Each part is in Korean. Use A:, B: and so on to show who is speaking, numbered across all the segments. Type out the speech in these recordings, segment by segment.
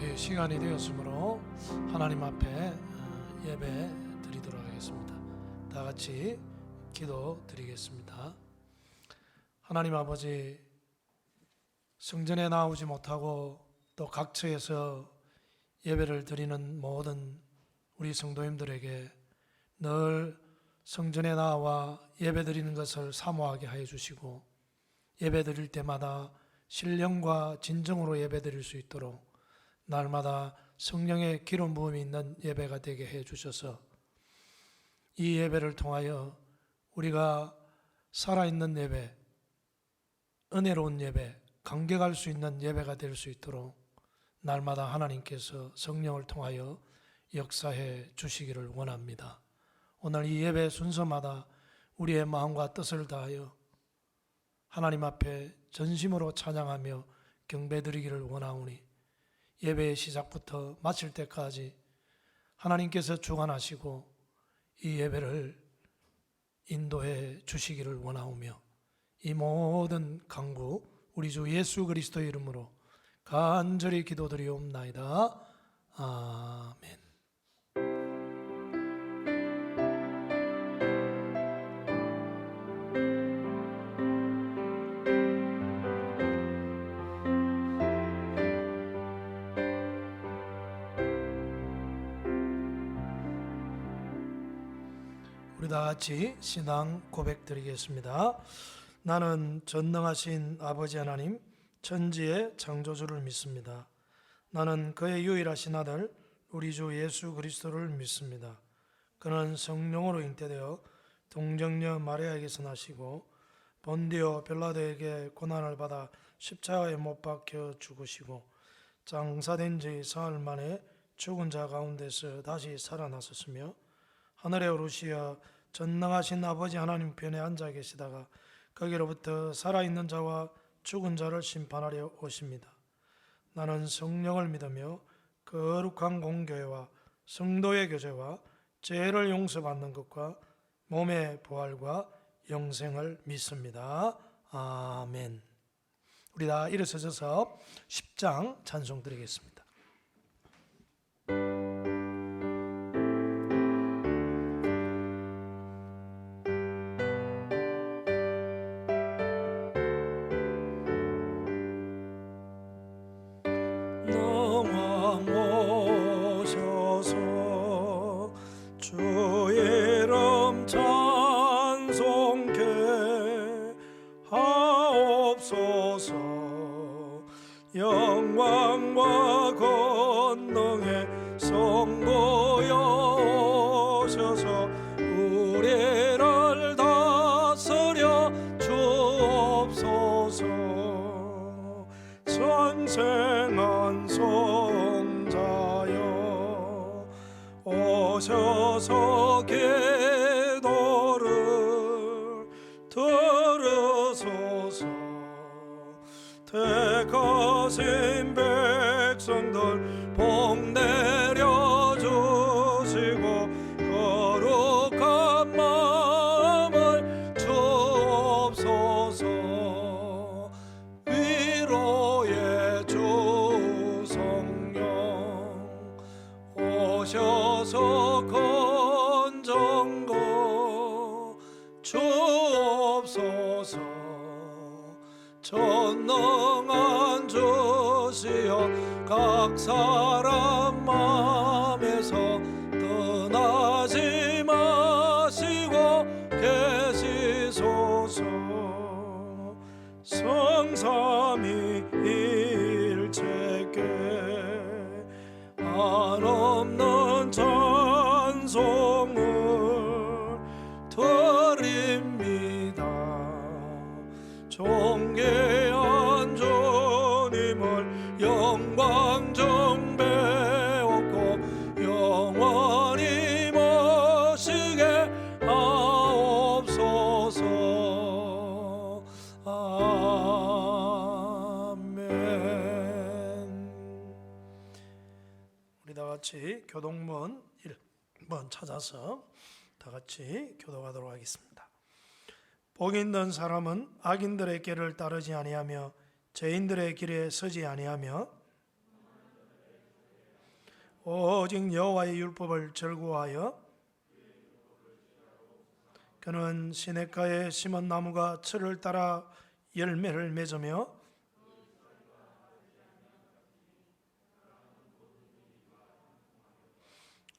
A: 우리 시간이 되었으므로 하나님 앞에 예배 드리도록 하겠습니다. 다 같이 기도 드리겠습니다. 하나님 아버지, 성전에 나오지 못하고 또 각처에서 예배를 드리는 모든 우리 성도님들에게 늘 성전에 나와 예배 드리는 것을 사모하게 하여 주시고, 예배 드릴 때마다 신령과 진정으로 예배 드릴 수 있도록 날마다 성령의 기름 부음이 있는 예배가 되게 해 주셔서 이 예배를 통하여 우리가 살아있는 예배, 은혜로운 예배, 감격할 수 있는 예배가 될 수 있도록 날마다 하나님께서 성령을 통하여 역사해 주시기를 원합니다. 오늘 이 예배 순서마다 우리의 마음과 뜻을 다하여 하나님 앞에 전심으로 찬양하며 경배드리기를 원하오니, 예배의 시작부터 마칠 때까지 하나님께서 주관하시고 이 예배를 인도해 주시기를 원하오며, 이 모든 간구 우리 주 예수 그리스도의 이름으로 간절히 기도드리옵나이다. 아멘. 우리 다 같이 신앙 고백 드리겠습니다. 나는 전능하신 아버지 하나님, 천지의 창조주를 믿습니다. 나는 그의 유일하신 아들 우리 주 예수 그리스도를 믿습니다. 그는 성령으로 잉태되어 동정녀 마리아에게서 나시고 본디오 빌라도에게 고난을 받아 십자가에 못 박혀 죽으시고 장사된 지 사흘 만에 죽은 자 가운데서 다시 살아나셨으며 하늘에 오르시어 전능하신 아버지 하나님 편에 앉아 계시다가 거기로부터 살아있는 자와 죽은 자를 심판하려 오십니다. 나는 성령을 믿으며 거룩한 공교회와 성도의 교제와 죄를 용서받는 것과 몸의 부활과 영생을 믿습니다. 아멘. 우리 다 일어서셔서 10장 찬송 드리겠습니다. 영광과 권능의 성도여 오셔서 우리를 다스려 주옵소서. 선생한 성자여 오셔서 기도를 들으소서. 택하신 백성들 복 내려주시고 거룩한 마음을 주옵소서. 위로의 주 성령 오셔서 건전거 주옵소서. 전능한 주시여 각 사람 마음에서 떠나지 마시고 계시소서. 성삼위일체께 한없는 찬송을 드립니다. 존귀한 주님을 영광 정배하고 영원히 모시게 하옵소서. 아멘. 우리 다 같이 교동문 1번 찾아서 다 같이 교도하도록 하겠습니다. 복 있는 사람은 악인들의 길을 따르지 아니하며 죄인들의 길에 서지 아니하며 오직 여호와의 율법을 즐거워하여 그는 시냇가에 심은 나무가 철을 따라 열매를 맺으며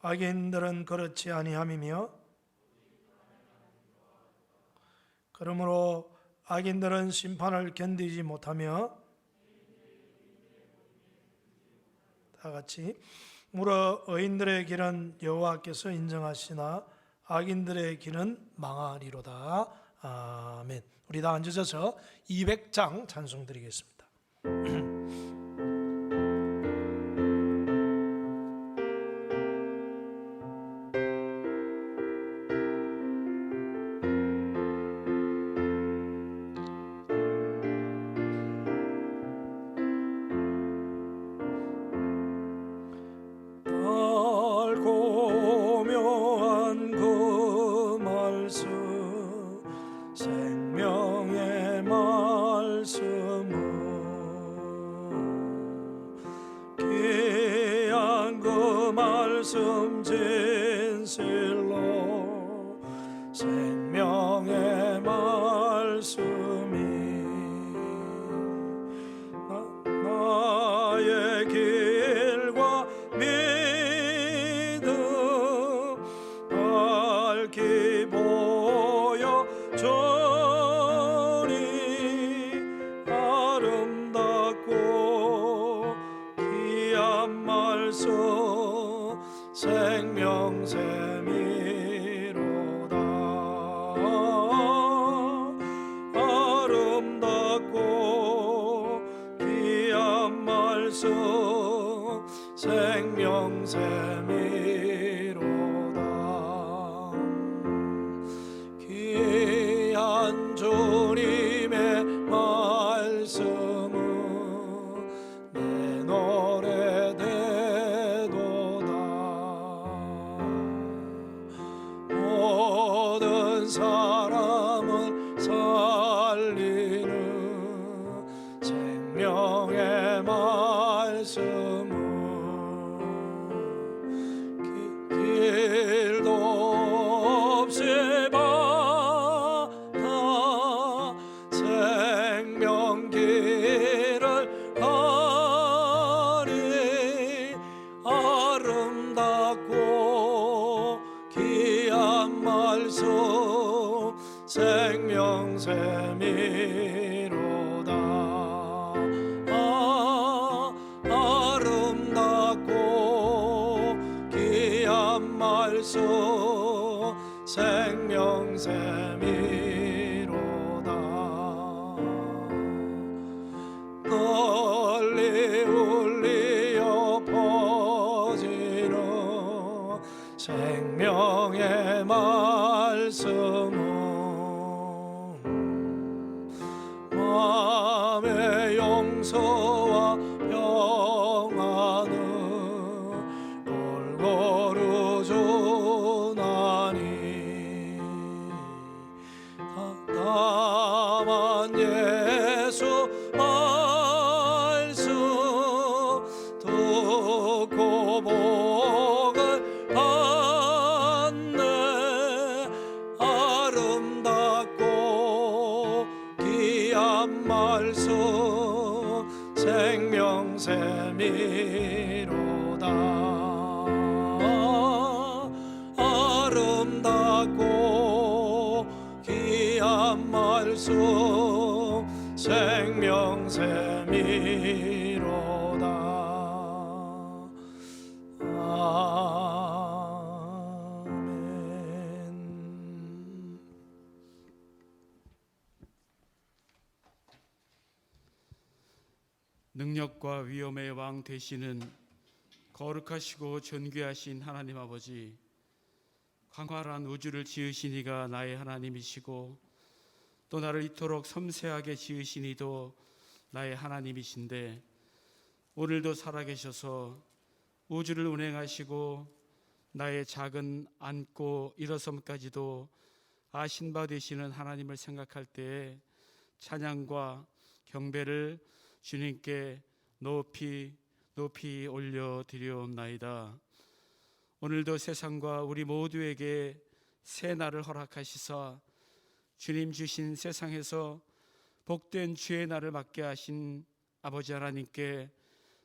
A: 악인들은 그렇지 아니함이며 그러므로 악인들은 심판을 견디지 못하며 다 같이 무릇 의인들의 길은 여호와께서 인정하시나 악인들의 길은 망하리로다. 아멘. 우리 다 앉으셔서 200장 찬송 드리겠습니다. 고묘한 그 말씀 생명의 말씀은 귀한 그 말씀 진실로 생명의 말씀이 나의 길과 밝히 보여 주니 아름답고 귀한 말씀 생명샘이로다. 아름답고 귀한 말씀 생명샘이로다. 귀한 주님의 말씀은 내 노래 되도다. 모든 사람을 살리는 생명의 말씀은 길도 없이 바다 생명길을 가리 아름답고 귀한 말씀 생명샘이로다. 아름답고 귀한 말씀 생명샘이로다. 널리 울리어 퍼지는 생명의 말씀은 마음의 용서와 평안을 골고루 주나니 다만 예수 말씀 듣고 복을 받네. 아름답고 귀한 말씀 생명샘이로다. 아름답고 귀한 말씀 생명샘이로다. 아멘.
B: 능력과 위엄의 왕 되시는 거룩하시고 존귀하신 하나님 아버지, 광활한 우주를 지으신 이가 나의 하나님이시고 또 나를 이토록 섬세하게 지으신 이도 나의 하나님이신데 오늘도 살아계셔서 우주를 운행하시고 나의 작은 앉고 일어섬까지도 아신 바 되시는 하나님을 생각할 때에 찬양과 경배를 주님께 높이 높이 올려 드리옵나이다. 오늘도 세상과 우리 모두에게 새 날을 허락하시사 주님 주신 세상에서 복된 주의 날을 맞게 하신 아버지 하나님께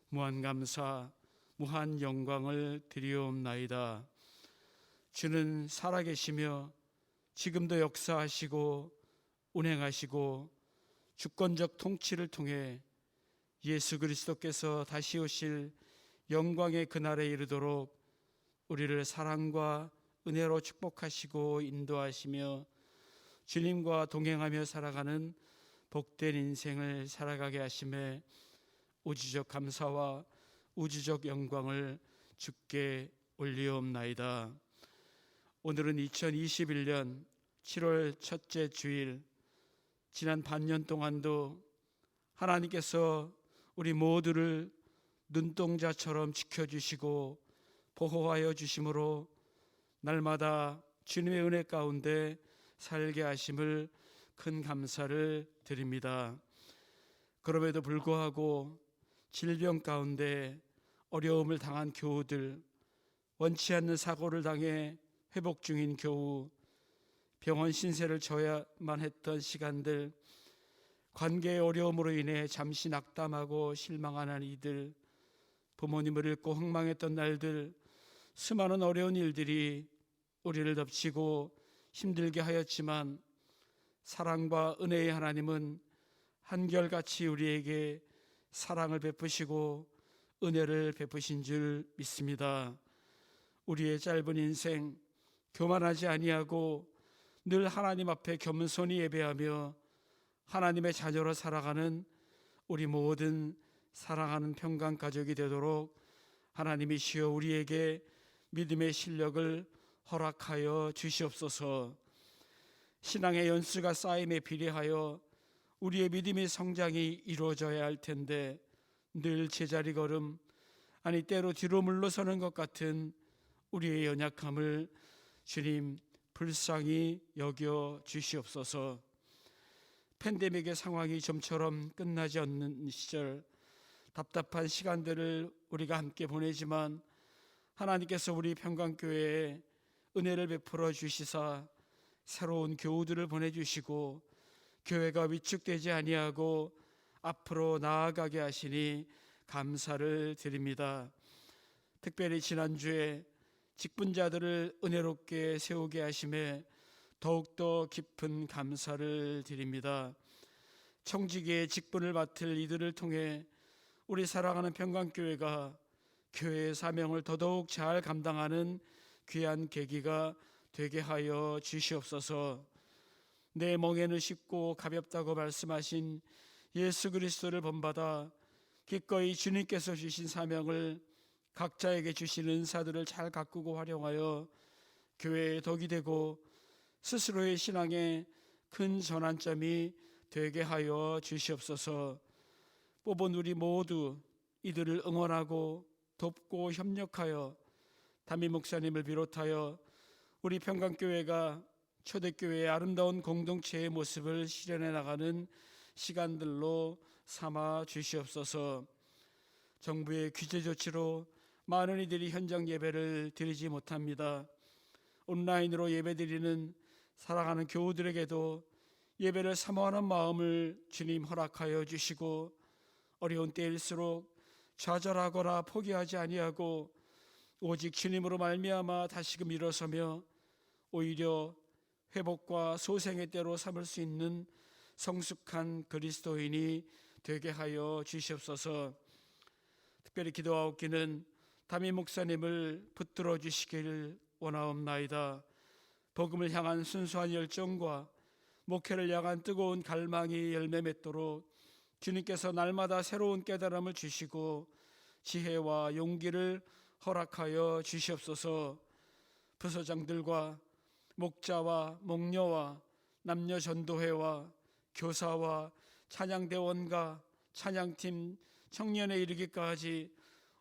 B: 무한 감사, 무한 영광을 드리옵나이다. 주는 살아계시며 지금도 역사하시고 운행하시고 주권적 통치를 통해 예수 그리스도께서 다시 오실 영광의 그날에 이르도록 우리를 사랑과 은혜로 축복하시고 인도하시며 주님과 동행하며 살아가는 복된 인생을 살아가게 하심에 우주적 감사와 우주적 영광을 주께 올리옵나이다. 오늘은 2021년 7월 첫째 주일, 지난 반년 동안도 하나님께서 우리 모두를 눈동자처럼 지켜주시고 보호하여 주심으로 날마다 주님의 은혜 가운데 살게 하심을 큰 감사를 드립니다. 그럼에도 불구하고 질병 가운데 어려움을 당한 교우들, 원치 않는 사고를 당해 회복 중인 교우, 병원 신세를 져야만 했던 시간들, 관계의 어려움으로 인해 잠시 낙담하고 실망하는 이들, 부모님을 잃고 흥망했던 날들, 수많은 어려운 일들이 우리를 덮치고 힘들게 하였지만 사랑과 은혜의 하나님은 한결같이 우리에게 사랑을 베푸시고 은혜를 베푸신 줄 믿습니다. 우리의 짧은 인생 교만하지 아니하고 늘 하나님 앞에 겸손히 예배하며 하나님의 자녀로 살아가는 우리 모든 사랑하는 평강 가족이 되도록 하나님이시여 우리에게 믿음의 실력을 허락하여 주시옵소서. 신앙의 연수가 쌓임에 비례하여 우리의 믿음의 성장이 이루어져야 할 텐데 늘 제자리 걸음, 아니 때로 뒤로 물러서는 것 같은 우리의 연약함을 주님 불쌍히 여겨 주시옵소서. 팬데믹의 상황이 좀처럼 끝나지 않는 시절, 답답한 시간들을 우리가 함께 보내지만 하나님께서 우리 평강교회에 은혜를 베풀어 주시사 새로운 교우들을 보내주시고 교회가 위축되지 아니하고 앞으로 나아가게 하시니 감사를 드립니다. 특별히 지난주에 직분자들을 은혜롭게 세우게 하심에 더욱더 깊은 감사를 드립니다. 청지기의 직분을 맡을 이들을 통해 우리 사랑하는 평강교회가 교회의 사명을 더더욱 잘 감당하는 귀한 계기가 되게 하여 주시옵소서. 내 멍에는 쉽고 가볍다고 말씀하신 예수 그리스도를 본받아 기꺼이 주님께서 주신 사명을 각자에게 주신 은사들을 잘 가꾸고 활용하여 교회의 덕이 되고 스스로의 신앙에 큰 전환점이 되게 하여 주시옵소서. 뽑은 우리 모두 이들을 응원하고 돕고 협력하여 담임 목사님을 비롯하여 우리 평강교회가 초대교회의 아름다운 공동체의 모습을 실현해 나가는 시간들로 삼아 주시옵소서. 정부의 규제 조치로 많은 이들이 현장 예배를 드리지 못합니다. 온라인으로 예배드리는 사랑하는 교우들에게도 예배를 사모하는 마음을 주님 허락하여 주시고 어려운 때일수록 좌절하거나 포기하지 아니하고 오직 주님으로 말미암아 다시금 일어서며 오히려 회복과 소생의 때로 삼을 수 있는 성숙한 그리스도인이 되게 하여 주시옵소서. 특별히 기도하옵기는 담임 목사님을 붙들어 주시길 원하옵나이다. 복음을 향한 순수한 열정과 목회를 향한 뜨거운 갈망이 열매 맺도록 주님께서 날마다 새로운 깨달음을 주시고 지혜와 용기를 허락하여 주시옵소서. 부서장들과 목자와 목녀와 남녀 전도회와 교사와 찬양대원과 찬양팀 청년에 이르기까지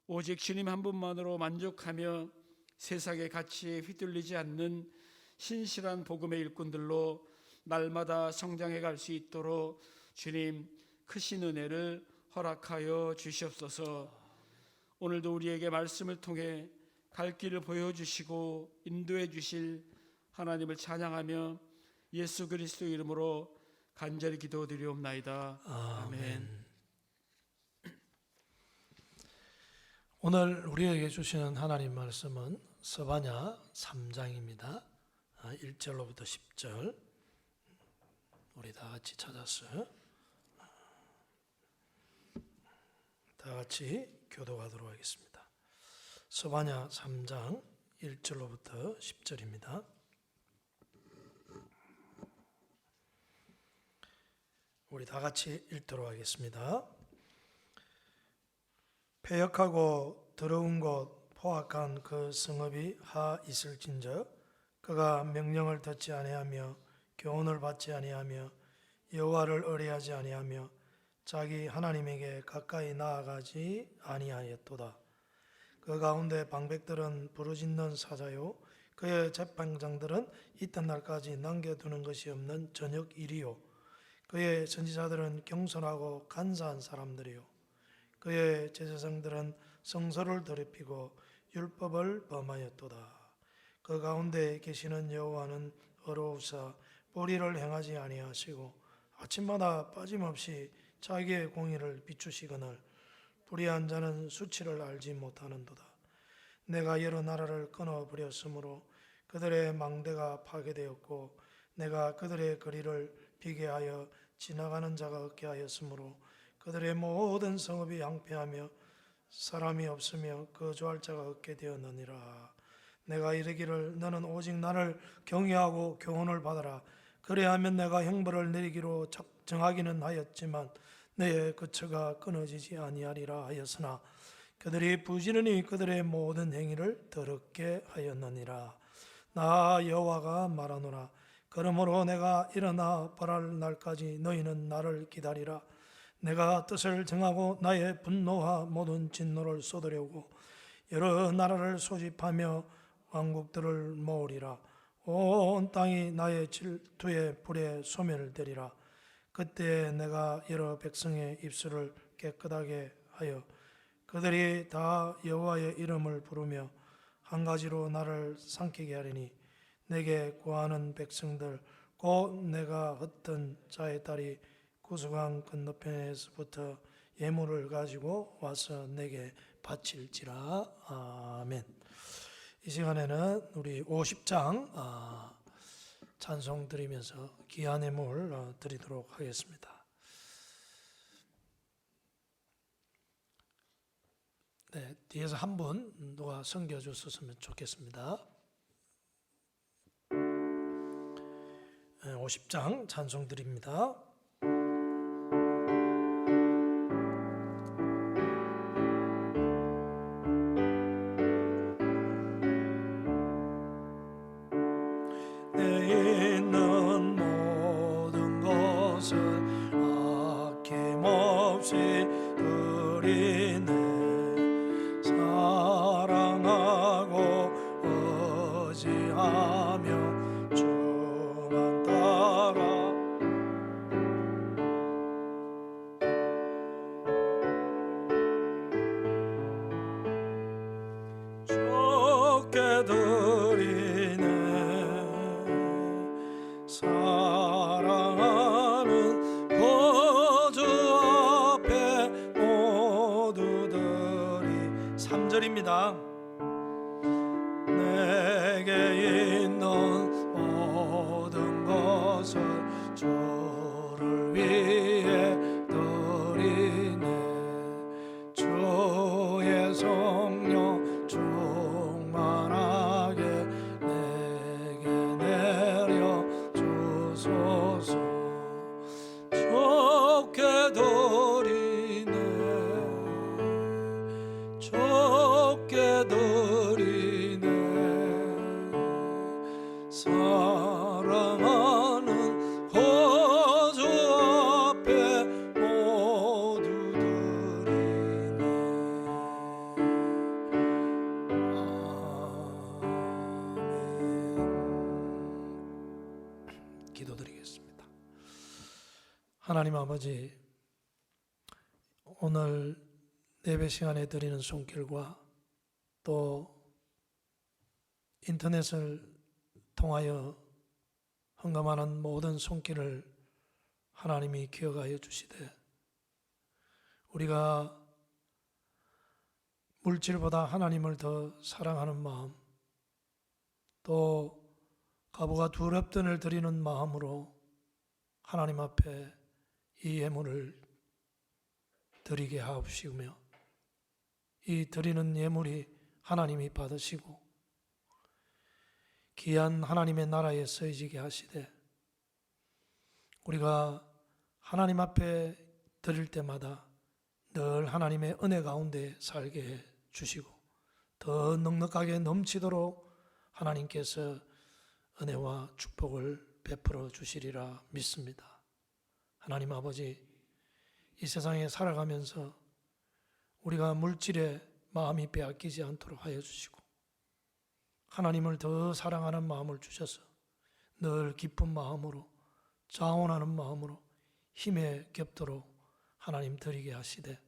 B: 오직 주님 한 분만으로 만족하며 세상의 가치에 휘둘리지 않는 신실한 복음의 일꾼들로 날마다 성장해 갈 수 있도록 주님 크신 은혜를 허락하여 주시옵소서. 오늘도 우리에게 말씀을 통해 갈 길을 보여주시고 인도해 주실 하나님을 찬양하며 예수 그리스도 이름으로 간절히 기도드리옵나이다. 아멘.
A: 오늘 우리에게 주시는 하나님 말씀은 스바냐 3장입니다. 1절로부터 10절 우리 다 같이 찾아서 다 같이 교도하도록 하겠습니다. 스바냐 3장 1절로부터 10절입니다. 우리 다 같이 읽도록 하겠습니다. 패역하고 더러운 곳 포악한 그 성읍이 하 있을진저 그가 명령을 듣지 아니하며 교훈을 받지 아니하며 여호와를 의뢰하지 아니하며 자기 하나님에게 가까이 나아가지 아니하였도다. 그 가운데 방백들은 부르짖는 사자요 그의 재판장들은 이튿날까지 남겨두는 것이 없는 저녁 일이요 그의 선지자들은 경솔하고 간사한 사람들이요 그의 제사장들은 성소를 더럽히고 율법을 범하였도다. 그 가운데 계시는 여호와는 어로우사 불의를 행하지 아니하시고 아침마다 빠짐없이 자기의 공의를 비추시거늘 불의한 자는 수치를 알지 못하는도다. 내가 여러 나라를 끊어버렸으므로 그들의 망대가 파괴되었고 내가 그들의 거리를 비게 하여 지나가는 자가 없게 하였으므로 그들의 모든 성읍이 황폐하며 사람이 없으며 거주할 자가 없게 되었느니라. 내가 이르기를 너는 오직 나를 경외하고 교훈을 받아라. 그래야면 내가 형벌을 내리기로 정하기는 하였지만 너의 거처가 끊어지지 아니하리라 하였으나 그들이 부지런히 그들의 모든 행위를 더럽게 하였느니라. 나 여호와가 말하노라. 그러므로 내가 일어나 벌할 날까지 너희는 나를 기다리라. 내가 뜻을 정하고 나의 분노와 모든 진노를 쏟으려고 여러 나라를 소집하며 왕국들을 모으리라. 온 땅이 나의 질투의 불에 소멸되리라. 그때 내가 여러 백성의 입술을 깨끗하게 하여 그들이 다 여호와의 이름을 부르며 한 가지로 나를 삼키게 하리니 내게 구하는 백성들 곧 내가 흩은 자의 딸이 구수강 건너편에서부터 예물을 가지고 와서 내게 바칠지라. 아멘. 이 시간에는 우리 50장 찬송 드리면서 귀한 예물 드리도록 하겠습니다. 네, 뒤에서 한 분 누가 섬겨 주셨으면 좋겠습니다. 50장 찬송 드립니다. 내 있는 모든 것을 아낌없이 드리네. 사랑하고 의지하며 주만 따라 좋게 드리네. 사랑하는 거주 앞에 모두들이 3절입니다. 내게 있는 모든 것을 주를 위해 드리네. 주의 성령 충만하게 내게 내려 주소서. 좋게 드리네. 좋게 드리네. 사랑하는 거주 앞에 모두 드리네. 아멘. 기도드리겠습니다. 하나님 아버지, 오늘 예배 시간에 드리는 손길과 또 인터넷을 통하여 헌금하는 모든 손길을 하나님이 기억하여 주시되 우리가 물질보다 하나님을 더 사랑하는 마음, 또 가부가 두렵던을 드리는 마음으로 하나님 앞에 이 예물을 드리게 하옵시며 이 드리는 예물이 하나님이 받으시고 귀한 하나님의 나라에 쓰여지게 하시되 우리가 하나님 앞에 드릴 때마다 늘 하나님의 은혜 가운데 살게 해 주시고 더 넉넉하게 넘치도록 하나님께서 은혜와 축복을 베풀어 주시리라 믿습니다. 하나님 아버지, 이 세상에 살아가면서 우리가 물질에 마음이 빼앗기지 않도록 하여 주시고 하나님을 더 사랑하는 마음을 주셔서 늘 기쁜 마음으로 자원하는 마음으로 힘에 겹도록 하나님 드리게 하시되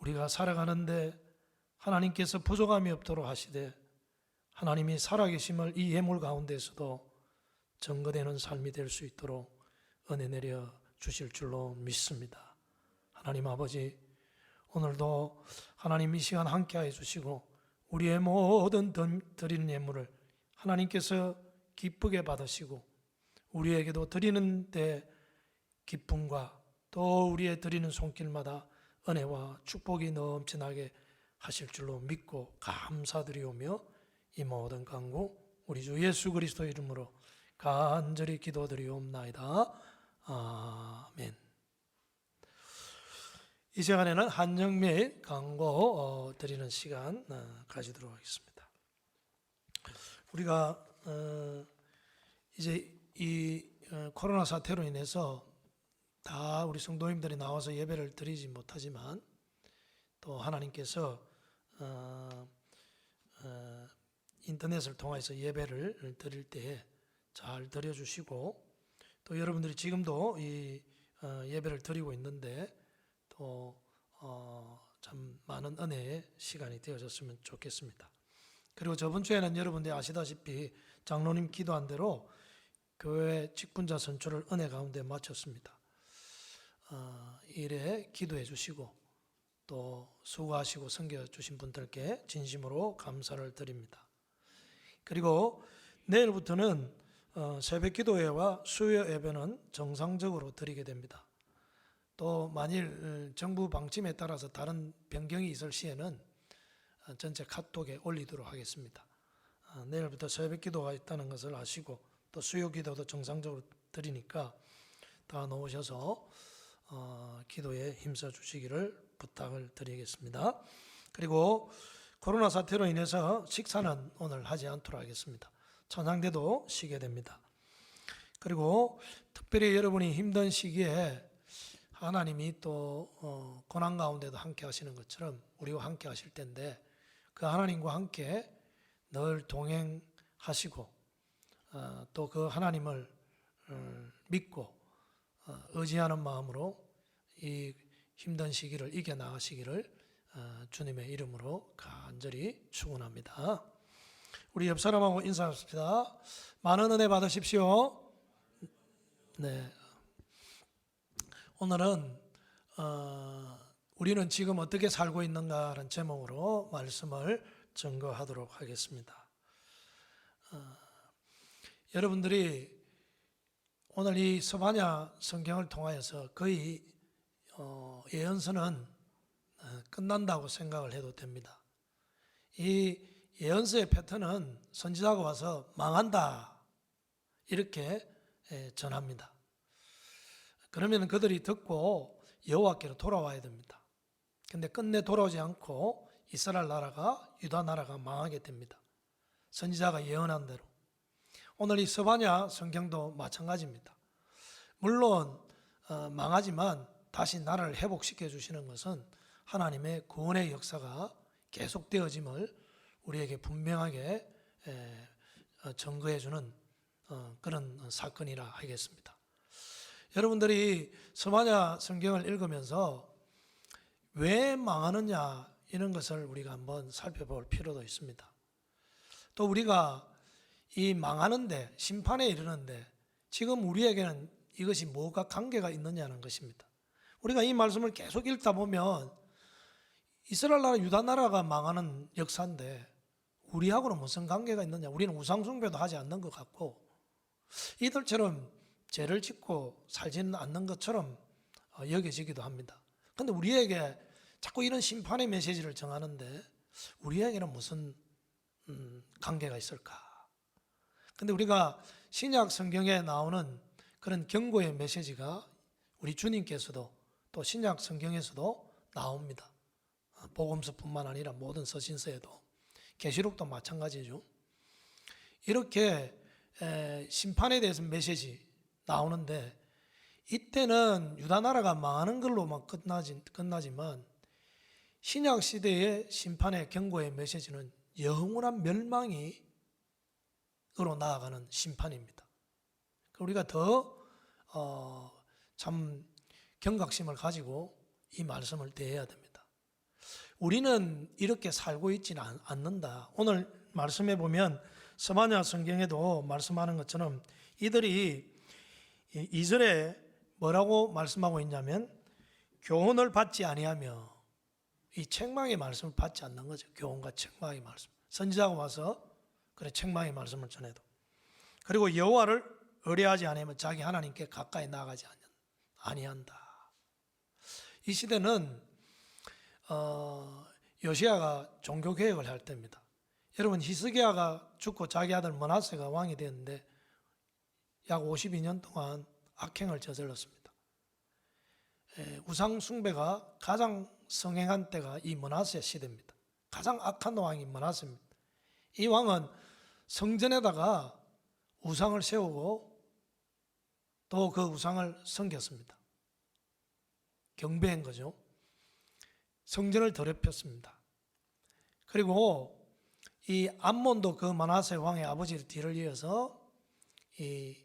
A: 우리가 살아가는데 하나님께서 부족함이 없도록 하시되 하나님이 살아계심을 이 예물 가운데서도 증거되는 삶이 될 수 있도록 은혜 내려 주실 줄로 믿습니다. 하나님 아버지, 오늘도 하나님 이 시간 함께하여 주시고 우리의 모든 드리는 예물을 하나님께서 기쁘게 받으시고 우리에게도 드리는 데 기쁨과 또 우리의 드리는 손길마다 은혜와 축복이 넘쳐나게 하실 줄로 믿고 감사드리오며 이 모든 간구 우리 주 예수 그리스도 이름으로 간절히 기도드리옵나이다. 아멘. 이 시간에는 한영매일 강고 드리는 시간 가지도록 하겠습니다. 우리가 이제 이 코로나 사태로 인해서 다 우리 성도님들이 나와서 예배를 드리지 못하지만 또 하나님께서 인터넷을 통해서 예배를 드릴 때 잘 드려주시고 또 여러분들이 지금도 이 예배를 드리고 있는데 또 참 많은 은혜의 시간이 되어졌으면 좋겠습니다. 그리고 저번 주에는 여러분들이 아시다시피 장로님 기도한 대로 교회 직분자 선출을 은혜 가운데 마쳤습니다. 일에 기도해 주시고 또 수고하시고 섬겨주신 분들께 진심으로 감사를 드립니다. 그리고 내일부터는 새벽 기도회와 수요 예배는 정상적으로 드리게 됩니다. 또 만일 정부 방침에 따라서 다른 변경이 있을 시에는 전체 카톡에 올리도록 하겠습니다. 내일부터 새벽 기도가 있다는 것을 아시고 또 수요 기도도 정상적으로 드리니까 다 놓으셔서 기도에 힘써 주시기를 부탁을 드리겠습니다. 그리고 코로나 사태로 인해서 식사는 오늘 하지 않도록 하겠습니다. 찬양대도 쉬게 됩니다. 그리고 특별히 여러분이 힘든 시기에 하나님이 또 고난 가운데도 함께 하시는 것처럼 우리와 함께 하실 텐데 그 하나님과 함께 늘 동행하시고 또 그 하나님을 믿고 의지하는 마음으로 이 힘든 시기를 이겨나가시기를 주님의 이름으로 간절히 축원합니다. 우리 옆 사람하고 인사합시다. 많은 은혜 받으십시오. 네. 오늘은 우리는 지금 어떻게 살고 있는가라는 제목으로 말씀을 증거하도록 하겠습니다. 여러분들이 오늘 이 스바냐 성경을 통하여서 거의 예언서는 끝난다고 생각을 해도 됩니다. 이 예언서의 패턴은 선지자가 와서 망한다 이렇게 전합니다. 그러면 그들이 듣고 여호와께로 돌아와야 됩니다. 근데 끝내 돌아오지 않고 이스라엘 나라가 유다 나라가 망하게 됩니다. 선지자가 예언한 대로. 오늘 이 스바냐 성경도 마찬가지입니다. 물론 망하지만 다시 나라를 회복시켜 주시는 것은 하나님의 구원의 역사가 계속되어짐을 우리에게 분명하게 증거해 주는 그런 사건이라 하겠습니다. 여러분들이 스바냐 성경을 읽으면서 왜 망하느냐 이런 것을 우리가 한번 살펴볼 필요도 있습니다. 또 우리가 이 망하는데 심판에 이르는데 지금 우리에게는 이것이 뭐가 관계가 있느냐는 것입니다. 우리가 이 말씀을 계속 읽다 보면 이스라엘 나라 유다 나라가 망하는 역사인데 우리하고는 무슨 관계가 있느냐, 우리는 우상숭배도 하지 않는 것 같고 이들처럼 죄를 짓고 살지는 않는 것처럼 여겨지기도 합니다. 그런데 우리에게 자꾸 이런 심판의 메시지를 정하는데 우리에게는 무슨 관계가 있을까? 근데 우리가 신약 성경에 나오는 그런 경고의 메시지가 우리 주님께서도 또 신약 성경에서도 나옵니다. 복음서뿐만 아니라 모든 서신서에도, 계시록도 마찬가지죠. 이렇게 심판에 대해서 메시지 나오는데 이때는 유다 나라가 망하는 걸로만 끝나지만 신약 시대의 심판의 경고의 메시지는 영원한 멸망이 으로 나아가는 심판입니다. 우리가 더 참 경각심을 가지고 이 말씀을 대해야 됩니다. 우리는 이렇게 살고 있지는 않는다. 오늘 말씀해 보면 스바냐 성경에도 말씀하는 것처럼 이들이 2절에 뭐라고 말씀하고 있냐면 교훈을 받지 아니하며, 이 책망의 말씀을 받지 않는 거죠. 교훈과 책망의 말씀. 선지자가 와서 그래 책망의 말씀을 전해도, 그리고 여호와를 의뢰하지 않으면 자기 하나님께 가까이 나가지 아니한다. 이 시대는 요시야가 종교 개혁을 할 때입니다. 여러분, 히스기야가 죽고 자기 아들 므낫세가 왕이 되었는데 약 52년 동안 악행을 저질렀습니다. 우상 숭배가 가장 성행한 때가 이 므낫세 시대입니다. 가장 악한 왕이 므낫세입니다. 이 왕은 성전에다가 우상을 세우고 또 그 우상을 섬겼습니다. 경배한 거죠. 성전을 더럽혔습니다. 그리고 이 암몬도 그 므낫세 왕의 아버지 뒤를 이어서 이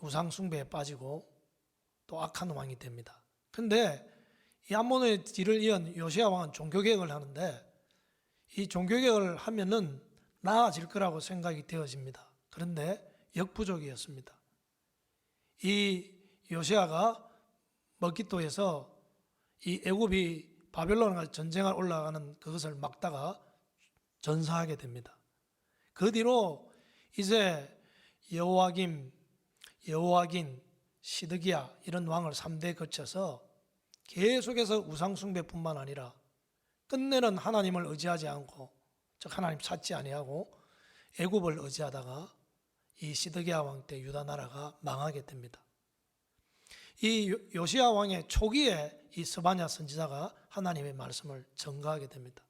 A: 우상 숭배에 빠지고 또 악한 왕이 됩니다. 그런데 이 암몬의 뒤를 이은 요시야 왕은 종교개혁을 하는데 이 종교개혁을 하면은 나아질 거라고 생각이 되어집니다. 그런데 역부족이었습니다. 이 요시야가 먹기토에서 이 애굽이 바벨론과 전쟁을 올라가는 그것을 막다가 전사하게 됩니다. 그 뒤로 이제 여호와긴, 시드기야 이런 왕을 3대 거쳐서 계속해서 우상숭배뿐만 아니라 끝내는 하나님을 의지하지 않고, 즉 하나님 찾지 아니하고 애굽을 의지하다가 이 시드기야 왕 때 유다 나라가 망하게 됩니다. 이 요시야 왕의 초기에 이 스바냐 선지자가 하나님의 말씀을 전가하게 됩니다.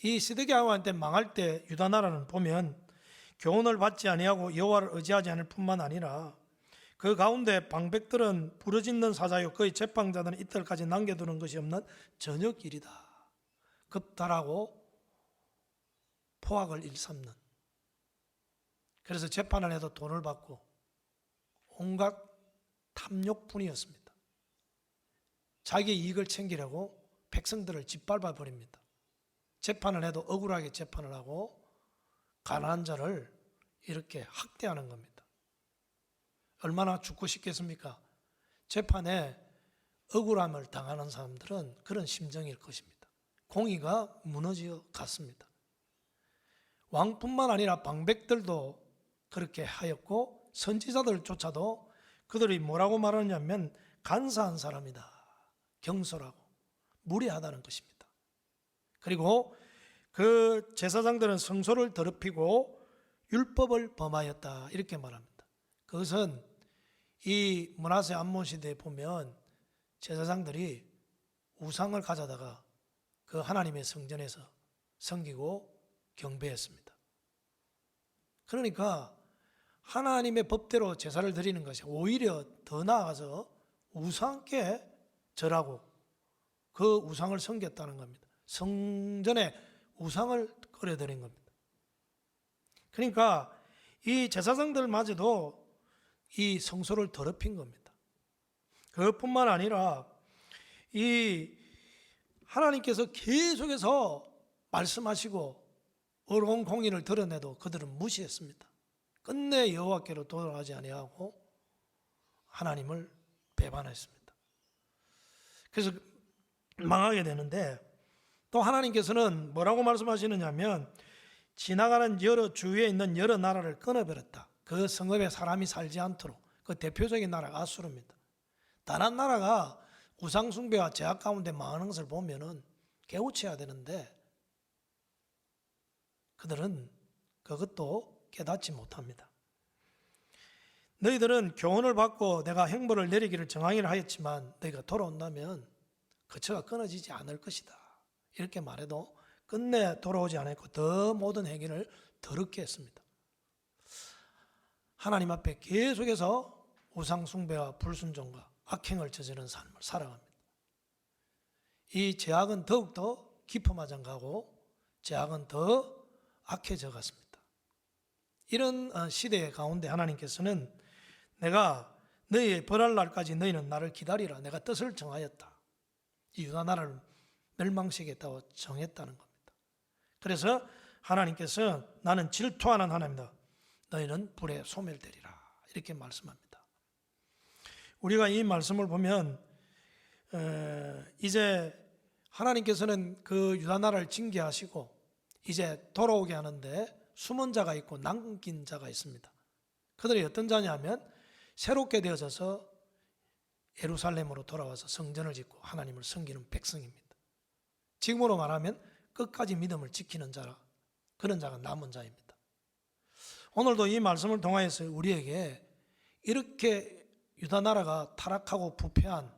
A: 이 시드기야 왕 때 망할 때 유다 나라는 보면 교훈을 받지 아니하고 여호와를 의지하지 않을 뿐만 아니라 그 가운데 방백들은 부르짖는 사자요 그의 제빵자들은 이틀까지 남겨두는 것이 없는 저녁일이다. 급달하고 포악을 일삼는, 그래서 재판을 해도 돈을 받고 온갖 탐욕뿐이었습니다. 자기 이익을 챙기려고 백성들을 짓밟아 버립니다. 재판을 해도 억울하게 재판을 하고 가난한 자를 이렇게 학대하는 겁니다. 얼마나 죽고 싶겠습니까? 재판에 억울함을 당하는 사람들은 그런 심정일 것입니다. 공의가 무너져 갔습니다. 왕뿐만 아니라 방백들도 그렇게 하였고 선지자들조차도 그들이 뭐라고 말하냐면 간사한 사람이다, 경솔하고 무례하다는 것입니다. 그리고 그 제사장들은 성소를 더럽히고 율법을 범하였다 이렇게 말합니다. 그것은 이 므낫세 암몬 시대에 보면 제사장들이 우상을 가져다가 그 하나님의 성전에서 섬기고 경배했습니다. 그러니까 하나님의 법대로 제사를 드리는 것이 오히려 더 나아가서 우상께 절하고 그 우상을 섬겼다는 겁니다. 성전에 우상을 끓여드린 겁니다. 그러니까 이 제사장들마저도 이 성소를 더럽힌 겁니다. 그것뿐만 아니라 이 하나님께서 계속해서 말씀하시고 어려운 공의를 드러내도 그들은 무시했습니다. 끝내 여호와께로 돌아가지 아니하고 하나님을 배반했습니다. 그래서 망하게 되는데, 또 하나님께서는 뭐라고 말씀하시느냐면 지나가는 주위에 있는 여러 나라를 끊어버렸다. 그 성읍에 사람이 살지 않도록. 그 대표적인 나라가 아수르입니다. 다른 나라가 우상숭배와 제약 가운데 망하는 것을 보면은 깨우쳐야 되는데 그들은 그것도 깨닫지 못합니다. 너희들은 교훈을 받고 내가 형벌을 내리기를 정하기를 하였지만 너희가 돌아온다면 거처가 끊어지지 않을 것이다. 이렇게 말해도 끝내 돌아오지 않았고 더 모든 행위를 더럽게 했습니다. 하나님 앞에 계속해서 우상숭배와 불순종과 악행을 저지르는 삶을 살아갑니다. 이 죄악은 더욱더 깊어마장 가고 죄악은 더 악해져 갔습니다. 이런 시대 가운데 하나님께서는 내가 너희의 벌할 날까지 너희는 나를 기다리라. 내가 뜻을 정하였다. 이 유다 나라를 멸망시키겠다고 정했다는 겁니다. 그래서 하나님께서 나는 질투하는 하나님이다. 너희는 불에 소멸되리라. 이렇게 말씀합니다. 우리가 이 말씀을 보면 이제 하나님께서는 그 유다 나라를 징계하시고 이제 돌아오게 하는데 숨은 자가 있고 남긴 자가 있습니다. 그들이 어떤 자냐면 새롭게 되어져서 예루살렘으로 돌아와서 성전을 짓고 하나님을 섬기는 백성입니다. 지금으로 말하면 끝까지 믿음을 지키는 자라, 그런 자가 남은 자입니다. 오늘도 이 말씀을 통하여서 우리에게 이렇게 유다 나라가 타락하고 부패한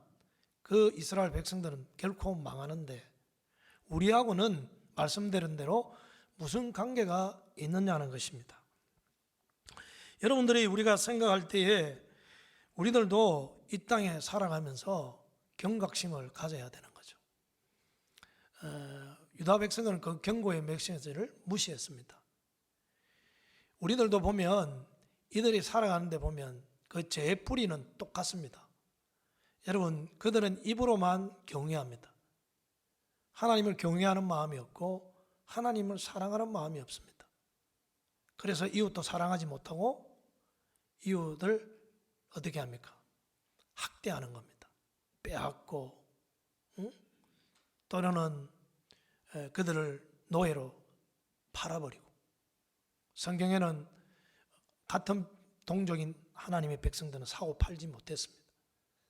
A: 그 이스라엘 백성들은 결코 망하는데 우리하고는 말씀드린 대로 무슨 관계가 있느냐는 것입니다. 여러분들이 우리가 생각할 때에 우리들도 이 땅에 살아가면서 경각심을 가져야 되는 거죠. 유다 백성은 그 경고의 메시지를 무시했습니다. 우리들도 보면 이들이 살아가는데 보면 그 죄의 뿌리는 똑같습니다. 여러분, 그들은 입으로만 경외합니다. 하나님을 경외하는 마음이 없고 하나님을 사랑하는 마음이 없습니다. 그래서 이웃도 사랑하지 못하고 이웃을 어떻게 합니까? 학대하는 겁니다. 빼앗고 또는 그들을 노예로 팔아버리고, 성경에는 같은 동족인 하나님의 백성들은 사고 팔지 못했습니다.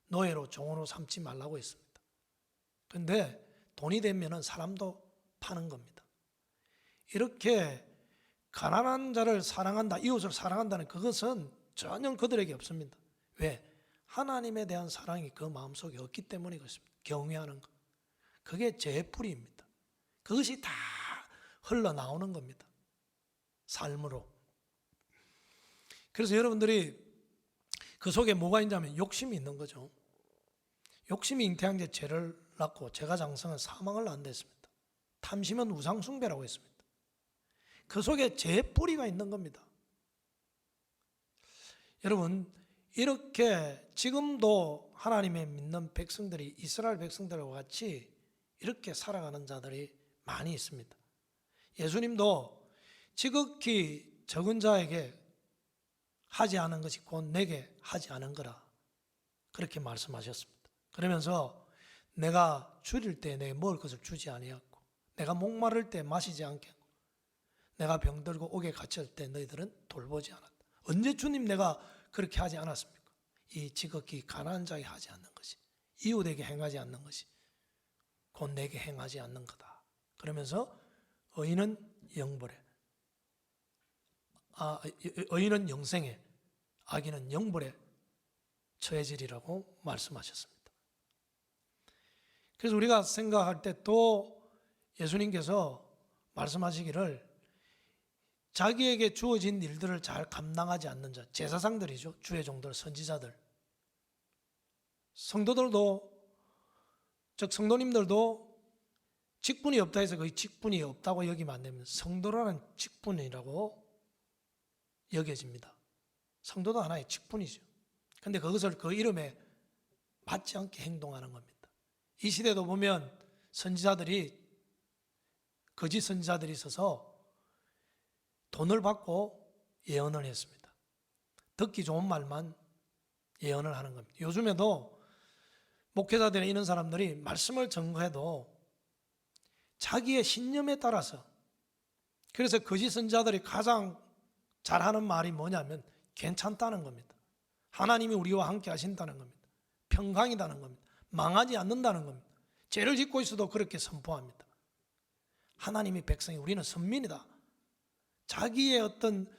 A: 노예로 종으로 삼지 말라고 했습니다. 그런데 돈이 되면 사람도 파는 겁니다. 이렇게 가난한 자를 사랑한다, 이웃을 사랑한다는 그것은 전혀 그들에게 없습니다. 왜? 하나님에 대한 사랑이 그 마음속에 없기 때문에 그렇습니다. 경외하는 것, 그게 죄의 뿌리입니다. 그것이 다 흘러나오는 겁니다. 삶으로. 그래서 여러분들이 그 속에 뭐가 있냐면 욕심이 있는 거죠. 욕심이 잉태한 게 죄를 낳고 죄가 장성한 사망을 낳는다 했습니다. 탐심은 우상숭배라고 했습니다. 그 속에 죄의 뿌리가 있는 겁니다. 여러분, 이렇게 지금도 하나님의 믿는 백성들이 이스라엘 백성들과 같이 이렇게 살아가는 자들이 많이 있습니다. 예수님도 지극히 적은 자에게 하지 않은 것이 곧 내게 하지 않은 거라, 그렇게 말씀하셨습니다. 그러면서 내가 줄일 때 내게 먹을 것을 주지 아니하고, 내가 목마를 때 마시지 않게 하고, 내가 병들고 옥에 갇힐 때 너희들은 돌보지 않았다. 언제 주님 내가 그렇게 하지 않았습니까? 이 지극히 가난한 자에게 하지 않는 것이, 이웃에게 행하지 않는 것이 곧 내게 행하지 않는 거다. 그러면서 의인은 영벌에, 의인은 영생에, 악인은 영벌에 처해지리라고 말씀하셨습니다. 그래서 우리가 생각할 때 또 예수님께서 말씀하시기를 자기에게 주어진 일들을 잘 감당하지 않는 자, 제사장들이죠. 주의 종들, 선지자들, 성도들도, 즉 성도님들도 직분이 없다 해서 그 직분이 없다고 여기면 안 됩니다. 성도라는 직분이라고 여겨집니다. 성도도 하나의 직분이죠. 그런데 그것을 그 이름에 맞지 않게 행동하는 겁니다. 이 시대도 보면 거짓 선지자들이 있어서 돈을 받고 예언을 했습니다. 듣기 좋은 말만 예언을 하는 겁니다. 요즘에도 목회자들이나 이런 사람들이 말씀을 전거해도 자기의 신념에 따라서, 그래서 거짓 선지자들이 가장 잘하는 말이 뭐냐면 괜찮다는 겁니다. 하나님이 우리와 함께 하신다는 겁니다. 평강이라는 겁니다. 망하지 않는다는 겁니다. 죄를 짓고 있어도 그렇게 선포합니다. 하나님의 백성이, 우리는 선민이다. 자기의 어떤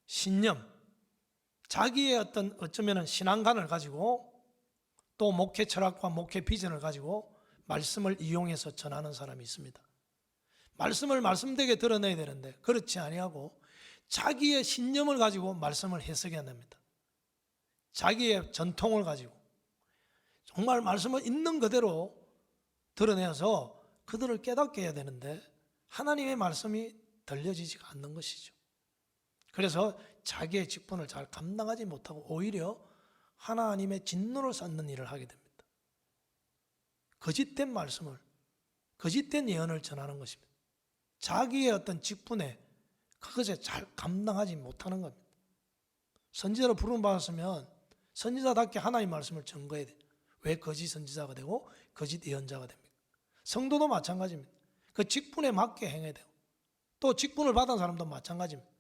A: 신념, 자기의 어떤 어쩌면 신앙관을 가지고 또 목회 철학과 목회 비전을 가지고 말씀을 이용해서 전하는 사람이 있습니다. 말씀을 말씀되게 드러내야 되는데 그렇지 아니하고 자기의 신념을 가지고 말씀을 해석해야 됩니다. 자기의 전통을 가지고 정말 말씀을 있는 그대로 드러내서 그들을 깨닫게 해야 되는데 하나님의 말씀이 들려지지가 않는 것이죠. 그래서 자기의 직분을 잘 감당하지 못하고 오히려 하나님의 진노를 쌓는 일을 하게 됩니다. 거짓된 말씀을, 거짓된 예언을 전하는 것입니다. 자기의 어떤 직분에 그것에 잘 감당하지 못하는 겁니다. 선지자로 부름받았으면 선지자답게 하나님의 말씀을 전거해야 돼요. 왜 거짓 선지자가 되고 거짓 예언자가 됩니까? 성도도 마찬가지입니다. 그 직분에 맞게 행해야 돼요. 또 직분을 받은 사람도 마찬가지입니다.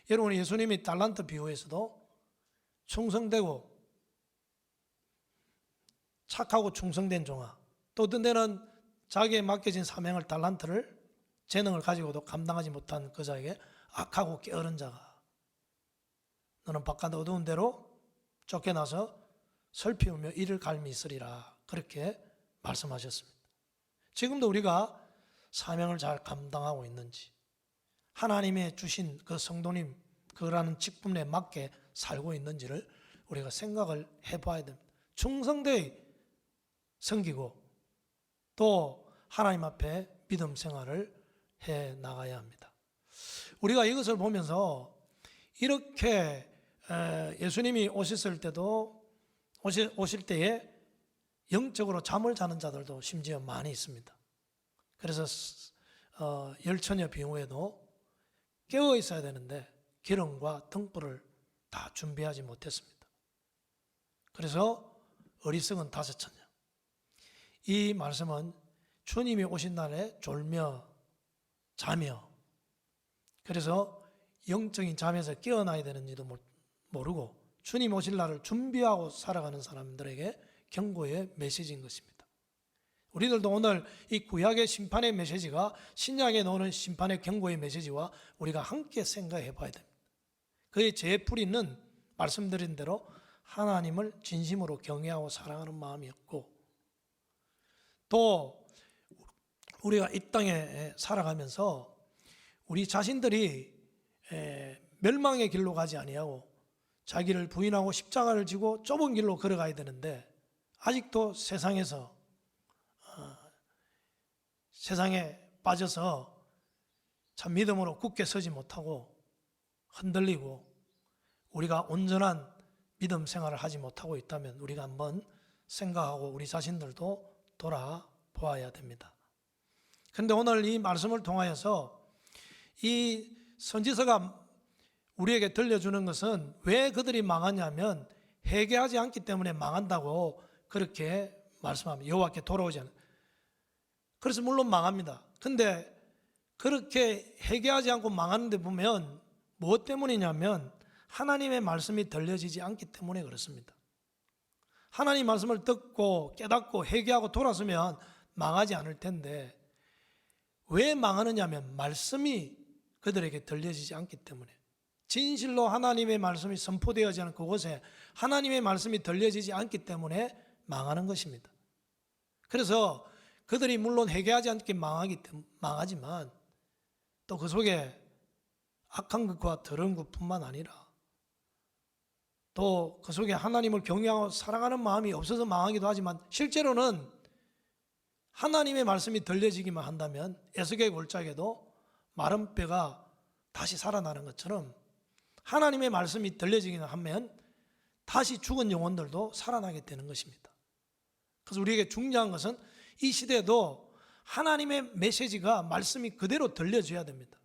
A: 여러분, 예수님이 달란트 비유에서도 충성되고 착하고 충성된 종아, 또 어떤 데는 자기에 맡겨진 사명을, 달란트를, 재능을 가지고도 감당하지 못한 그 자에게 악하고 게으른 자가, 너는 바깥 어두운 데로 쫓겨나서 슬피우며 이를 갈미 있으리라, 그렇게 말씀하셨습니다. 지금도 우리가 사명을 잘 감당하고 있는지, 하나님의 주신 그 성도님 그라는 직분에 맞게 살고 있는지를 우리가 생각을 해봐야 됩니다. 충성되이 섬기고 또 하나님 앞에 믿음 생활을 해 나가야 합니다. 우리가 이것을 보면서 이렇게 예수님이 오실 때에 영적으로 잠을 자는 자들도 심지어 많이 있습니다. 그래서 열처녀 비유에도 깨어 있어야 되는데 기름과 등불을 다 준비하지 못했습니다. 그래서 어리석은 다섯 처녀. 이 말씀은 주님이 오신 날에 졸며 자며, 그래서 영적인 잠에서 깨어나야 되는지도 모르고 주님 오실 날을 준비하고 살아가는 사람들에게 경고의 메시지인 것입니다. 우리들도 오늘 이 구약의 심판의 메시지가 신약에 나오는 심판의 경고의 메시지와 우리가 함께 생각해 봐야 됩니다. 그의 제풀이는 말씀드린 대로 하나님을 진심으로 경외하고 사랑하는 마음이었고, 또 우리가 이 땅에 살아가면서 우리 자신들이 멸망의 길로 가지 아니하고 자기를 부인하고 십자가를 지고 좁은 길로 걸어가야 되는데, 아직도 세상에 빠져서 참 믿음으로 굳게 서지 못하고 흔들리고 우리가 온전한 믿음 생활을 하지 못하고 있다면 우리가 한번 생각하고 우리 자신들도 돌아보아야 됩니다. 그런데 오늘 이 말씀을 통하여서 이 선지서가 우리에게 들려주는 것은 왜 그들이 망하냐면 회개하지 않기 때문에 망한다고 그렇게 말씀합니다. 여호와께 돌아오지 않는. 그래서 물론 망합니다. 근데 그렇게 회개하지 않고 망하는데 보면 무엇 때문이냐면 하나님의 말씀이 들려지지 않기 때문에 그렇습니다. 하나님 말씀을 듣고 깨닫고 회개하고 돌아서면 망하지 않을 텐데, 왜 망하느냐면 말씀이 그들에게 들려지지 않기 때문에, 진실로 하나님의 말씀이 선포되어지지 않은 그곳에 하나님의 말씀이 들려지지 않기 때문에 망하는 것입니다. 그래서 그들이 물론 회개하지 않게 망하지만 또 그 속에 악한 것과 더러운 것뿐만 아니라 또 그 속에 하나님을 경외하고 사랑하는 마음이 없어서 망하기도 하지만, 실제로는 하나님의 말씀이 들려지기만 한다면 에스겔 골짜기에도 마른 뼈가 다시 살아나는 것처럼 하나님의 말씀이 들려지기만 하면 다시 죽은 영혼들도 살아나게 되는 것입니다. 그래서 우리에게 중요한 것은 이 시대에도 하나님의 메시지가 말씀이 그대로 들려져야 됩니다.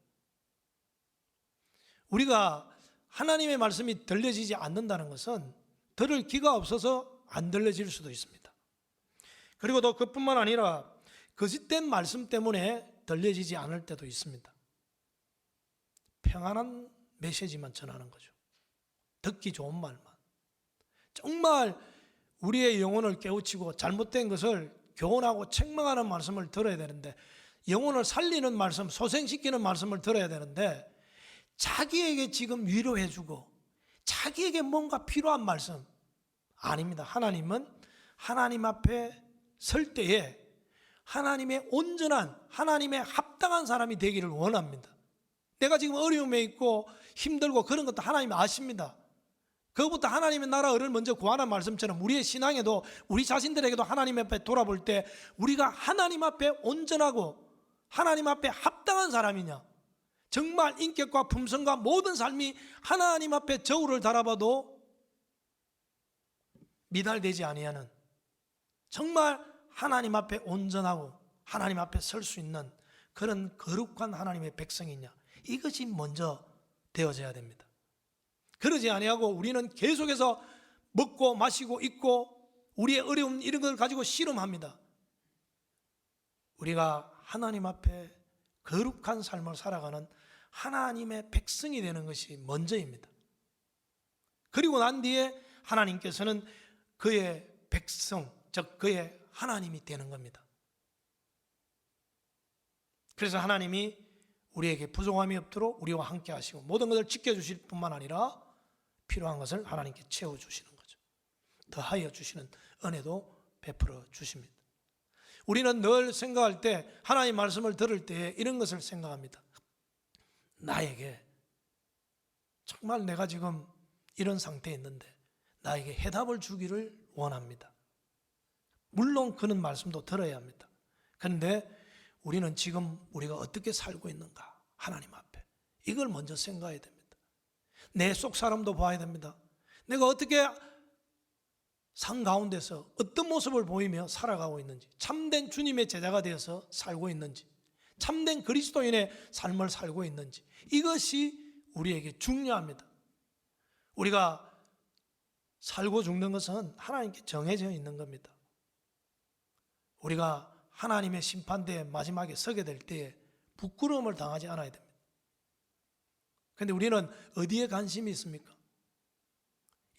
A: 우리가 하나님의 말씀이 들려지지 않는다는 것은 들을 귀가 없어서 안 들려질 수도 있습니다. 그리고 또 그뿐만 아니라 거짓된 말씀 때문에 들려지지 않을 때도 있습니다. 평안한 메시지만 전하는 거죠. 듣기 좋은 말만. 정말 우리의 영혼을 깨우치고 잘못된 것을 교훈하고 책망하는 말씀을 들어야 되는데, 영혼을 살리는 말씀, 소생시키는 말씀을 들어야 되는데, 자기에게 지금 위로해주고 자기에게 뭔가 필요한 말씀 아닙니다. 하나님은 하나님 앞에 설 때에 하나님의 온전한, 하나님의 합당한 사람이 되기를 원합니다. 내가 지금 어려움에 있고 힘들고 그런 것도 하나님이 아십니다. 그것부터 하나님의 나라를 먼저 구하는 말씀처럼 우리의 신앙에도, 우리 자신들에게도 하나님 앞에 돌아볼 때 우리가 하나님 앞에 온전하고 하나님 앞에 합당한 사람이냐, 정말 인격과 품성과 모든 삶이 하나님 앞에 저울을 달아봐도 미달되지 아니하는, 정말 하나님 앞에 온전하고 하나님 앞에 설 수 있는 그런 거룩한 하나님의 백성이냐, 이것이 먼저 되어져야 됩니다. 그러지 아니하고 우리는 계속해서 먹고 마시고 입고 우리의 어려움 이런 걸 가지고 씨름합니다. 우리가 하나님 앞에 거룩한 삶을 살아가는 하나님의 백성이 되는 것이 먼저입니다. 그리고 난 뒤에 하나님께서는 그의 백성, 즉 그의 하나님이 되는 겁니다. 그래서 하나님이 우리에게 부족함이 없도록 우리와 함께 하시고 모든 것을 지켜주실 뿐만 아니라 필요한 것을 하나님께 채워주시는 거죠. 더하여 주시는 은혜도 베풀어 주십니다. 우리는 늘 생각할 때, 하나님 말씀을 들을 때 이런 것을 생각합니다. 나에게 정말 내가 지금 이런 상태에 있는데 나에게 해답을 주기를 원합니다. 물론 그런 말씀도 들어야 합니다. 그런데 우리는 지금 우리가 어떻게 살고 있는가, 하나님 앞에 이걸 먼저 생각해야 됩니다. 내 속 사람도 봐야 됩니다. 내가 어떻게 상 가운데서 어떤 모습을 보이며 살아가고 있는지, 참된 주님의 제자가 되어서 살고 있는지, 참된 그리스도인의 삶을 살고 있는지, 이것이 우리에게 중요합니다. 우리가 살고 죽는 것은 하나님께 정해져 있는 겁니다. 우리가 하나님의 심판대에 마지막에 서게 될 때에 부끄러움을 당하지 않아야 됩니다. 그런데 우리는 어디에 관심이 있습니까?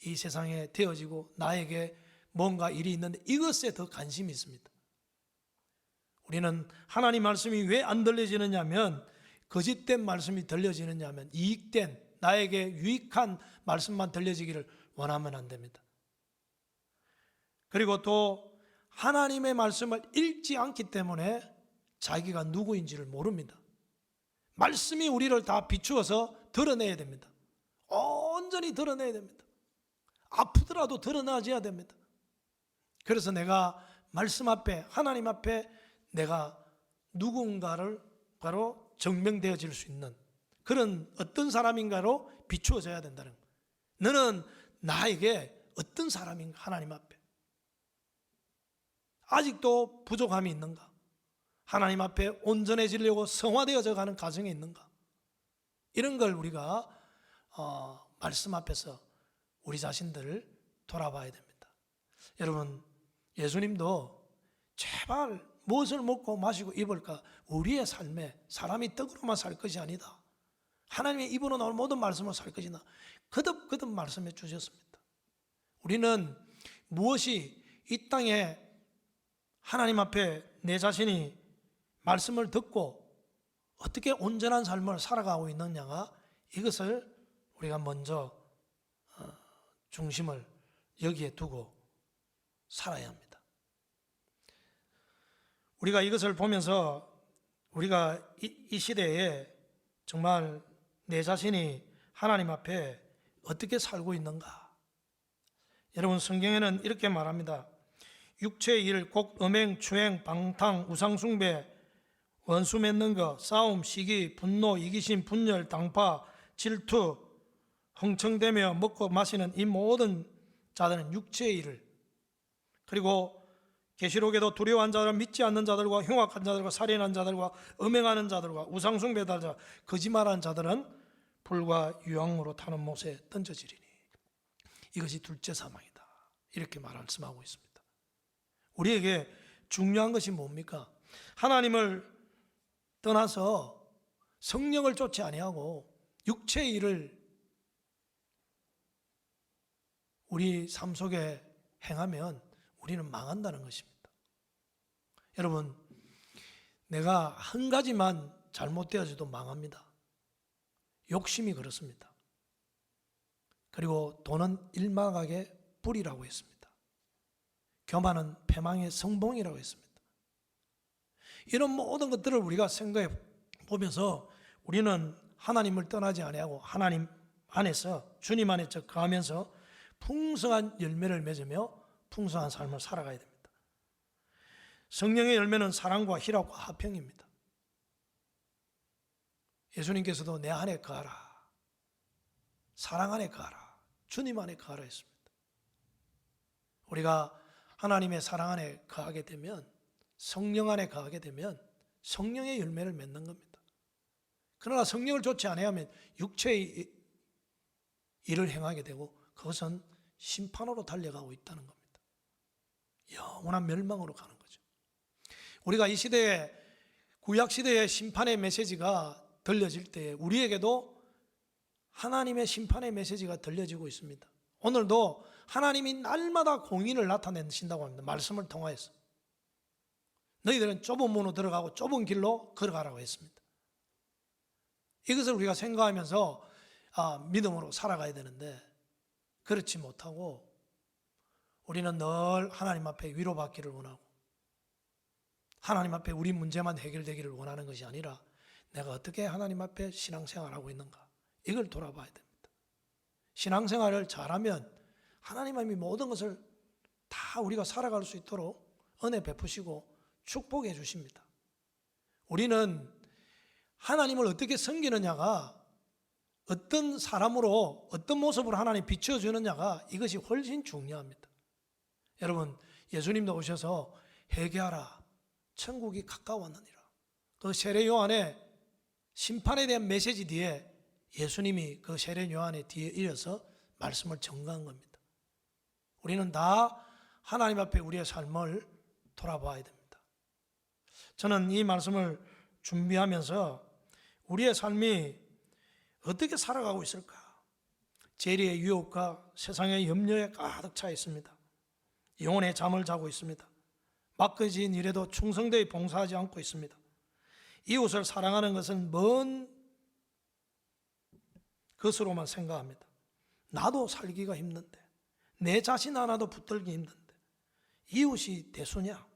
A: 이 세상에 되어지고 나에게 뭔가 일이 있는데 이것에 더 관심이 있습니다. 우리는 하나님 말씀이 왜 안 들려지느냐 하면, 거짓된 말씀이 들려지느냐 하면 이익된, 나에게 유익한 말씀만 들려지기를 원하면 안 됩니다. 그리고 또 하나님의 말씀을 읽지 않기 때문에 자기가 누구인지를 모릅니다. 말씀이 우리를 다 비추어서 드러내야 됩니다. 온전히 드러내야 됩니다. 아프더라도 드러나줘야 됩니다. 그래서 내가 말씀 앞에, 하나님 앞에 내가 누군가를 바로 증명되어질 수 있는 그런 어떤 사람인가로 비추어져야 된다는 거예요. 너는 나에게 어떤 사람인가, 하나님 앞에 아직도 부족함이 있는가, 하나님 앞에 온전해지려고 성화되어져 가는 과정에 있는가, 이런 걸 우리가 말씀 앞에서 우리 자신들을 돌아봐야 됩니다. 여러분, 예수님도 제발 무엇을 먹고 마시고 입을까, 우리의 삶에 사람이 떡으로만 살 것이 아니다, 하나님의 입으로 나올 모든 말씀을 살 것이다, 거듭 말씀해 주셨습니다. 우리는 무엇이 이 땅에 하나님 앞에 내 자신이 말씀을 듣고 어떻게 온전한 삶을 살아가고 있느냐가, 이것을 우리가 먼저 중심을 여기에 두고 살아야 합니다. 우리가 이것을 보면서 우리가 이 시대에 정말 내 자신이 하나님 앞에 어떻게 살고 있는가. 여러분, 성경에는 이렇게 말합니다. 육체의 일, 곧 음행, 추행, 방탕, 우상숭배, 원수 맺는 것, 싸움, 시기, 분노, 이기심, 분열, 당파, 질투, 흥청대며 먹고 마시는 이 모든 자들은 육체의 일을, 그리고 계시록에도 두려워한 자들, 믿지 않는 자들과 흉악한 자들과 살인한 자들과 음행하는 자들과 우상숭배자, 거짓말하는 자들은 불과 유황으로 타는 못에 던져지리니 이것이 둘째 사망이다. 이렇게 말씀하고 있습니다. 우리에게 중요한 것이 뭡니까? 하나님을 떠나서 성령을 쫓지 아니하고 육체의 일을 우리 삶 속에 행하면 우리는 망한다는 것입니다. 여러분, 내가 한 가지만 잘못되어져도 망합니다. 욕심이 그렇습니다. 그리고 돈은 일망하게 불이라고 했습니다. 교만은 패망의 성봉이라고 했습니다. 이런 모든 것들을 우리가 생각해 보면서 우리는 하나님을 떠나지 아니하고 하나님 안에서 주님 안에 거하면서 풍성한 열매를 맺으며 풍성한 삶을 살아가야 됩니다. 성령의 열매는 사랑과 희락과 화평입니다. 예수님께서도 내 안에 거하라, 사랑 안에 거하라, 주님 안에 거하라 했습니다. 우리가 하나님의 사랑 안에 거하게 되면, 성령 안에 거하게 되면 성령의 열매를 맺는 겁니다. 그러나 성령을 좇지 아니하면 육체의 일을 행하게 되고 그것은 심판으로 달려가고 있다는 겁니다. 영원한 멸망으로 가는 거죠. 우리가 이 시대에, 구약 시대의 심판의 메시지가 들려질 때 우리에게도 하나님의 심판의 메시지가 들려지고 있습니다. 오늘도 하나님이 날마다 공의를 나타내신다고 합니다. 말씀을 통하여서 너희들은 좁은 문으로 들어가고 좁은 길로 걸어가라고 했습니다. 이것을 우리가 생각하면서 믿음으로 살아가야 되는데 그렇지 못하고 우리는 늘 하나님 앞에 위로받기를 원하고 하나님 앞에 우리 문제만 해결되기를 원하는 것이 아니라 내가 어떻게 하나님 앞에 신앙생활하고 있는가, 이걸 돌아봐야 됩니다. 신앙생활을 잘하면 하나님이 모든 것을 다 우리가 살아갈 수 있도록 은혜 베푸시고 축복해 주십니다. 우리는 하나님을 어떻게 섬기느냐가, 어떤 사람으로 어떤 모습으로 하나님 비춰주느냐가 이것이 훨씬 중요합니다. 여러분, 예수님도 오셔서 회개하라, 천국이 가까웠느니라. 그 세례 요한의 심판에 대한 메시지 뒤에 예수님이 그 세례 요한의 뒤에 이어서 말씀을 전가한 겁니다. 우리는 다 하나님 앞에 우리의 삶을 돌아봐야 됩니다. 저는 이 말씀을 준비하면서 우리의 삶이 어떻게 살아가고 있을까? 재리의 유혹과 세상의 염려에 가득 차 있습니다. 영혼의 잠을 자고 있습니다. 맡겨진 일에도 충성되이 봉사하지 않고 있습니다. 이웃을 사랑하는 것은 먼 것으로만 생각합니다. 나도 살기가 힘든데, 내 자신 하나도 붙들기 힘든데 이웃이 대수냐?